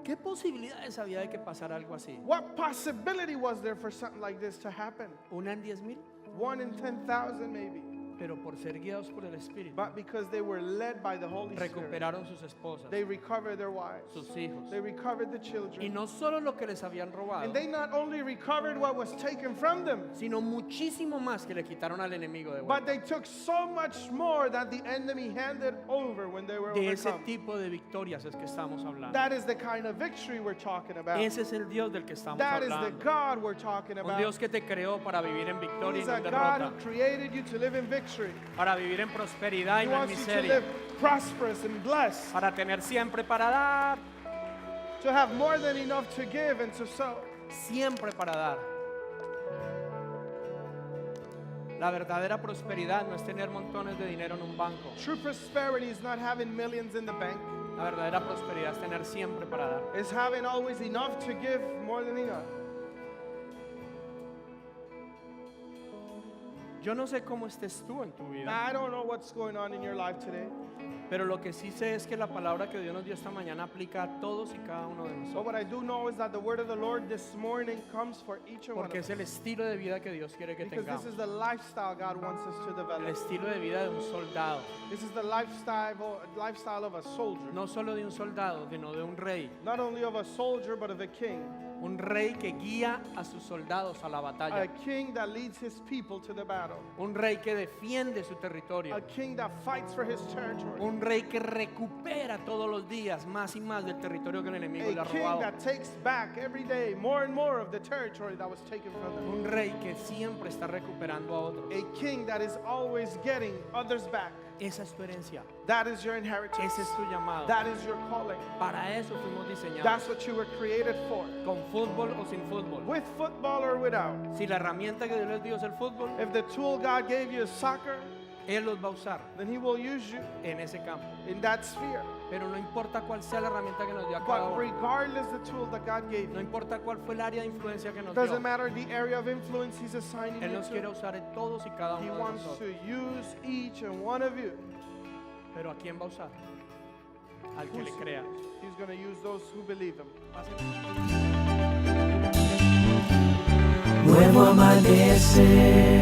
¿Qué posibilidades había de que pasara algo así? What possibility was there for something like this to happen? ¿Una en 10,000? 1 in 10,000 maybe. Pero por ser guiados por el Espíritu, But because they were led by the Holy Spirit, recuperaron sus esposas, they recovered their wives. sus hijos. They recovered the Y children. no solo lo que les habían robado, And they not only recovered what was taken from them, sino muchísimo más que le quitaron al enemigo de but vuelta. they took so much more that the enemy handed over when they were De ese overcome. tipo de victorias es que estamos hablando. That is the kind of victory we're talking about. Ese es el Dios del que estamos That is the hablando. God we're talking Un about. Dios que te creó para vivir en victoria y He's no a en God derrota, who created you to live in victory. para vivir en prosperidad He y no en wants you to miseria, live prosperous and blessed, para tener siempre para dar, to have more than enough to give and to sow. siempre para dar. La verdadera prosperidad no es tener montones de dinero en un banco. True prosperity is not having millions in the bank. La verdadera prosperidad es tener siempre para dar. It's having always enough to give, more than enough. Yo no sé cómo estés tú en tu vida, Now, I don't know what's going on in your life today, pero lo que sí sé es que la palabra que Dios nos dio esta mañana aplica a todos y cada uno de but nosotros. what I do know is that the word of the Lord this morning comes for each and one Porque of es us. el estilo de vida que Dios quiere que Because this tengamos. is the lifestyle God wants us to El develop. estilo de vida de un soldado. This is the lifestyle of a soldier. No solo de un soldado, sino de un rey. Not only of a soldier, but of a king. Un rey que guía a sus soldados a la A batalla. king that leads his people to the battle. Un rey que defiende su territorio. A king that fights for his territory. Un rey que recupera todos los días más y más del territorio que el enemigo le A ha king robado. that takes back every day more and more of the territory that was taken from them. Un rey que siempre está recuperando a otros. A king that is always getting others back. Esa es tu herencia. That is your inheritance. Ese es tu llamado. That is your calling. Para eso fuimos diseñados. That's what you were created for. Con fútbol o sin fútbol. With football or without. Si la herramienta que Dios les dio es el fútbol, If the tool God gave you is soccer, Él los va a usar then he will use you en ese campo. in that sphere. Pero no importa cuál sea la herramienta que nos dio a cada But uno. regardless the tool that God gave No you, importa cuál fue el área de influencia que nos doesn't dio. matter the area of influence he's assigning Él you nos quiere to. usar en todos y cada He uno de wants to nosotros. use each and one of you. Pero ¿a quién va a usar? Al que le crea. He's going to use those who believe him. Nuevo amanecer.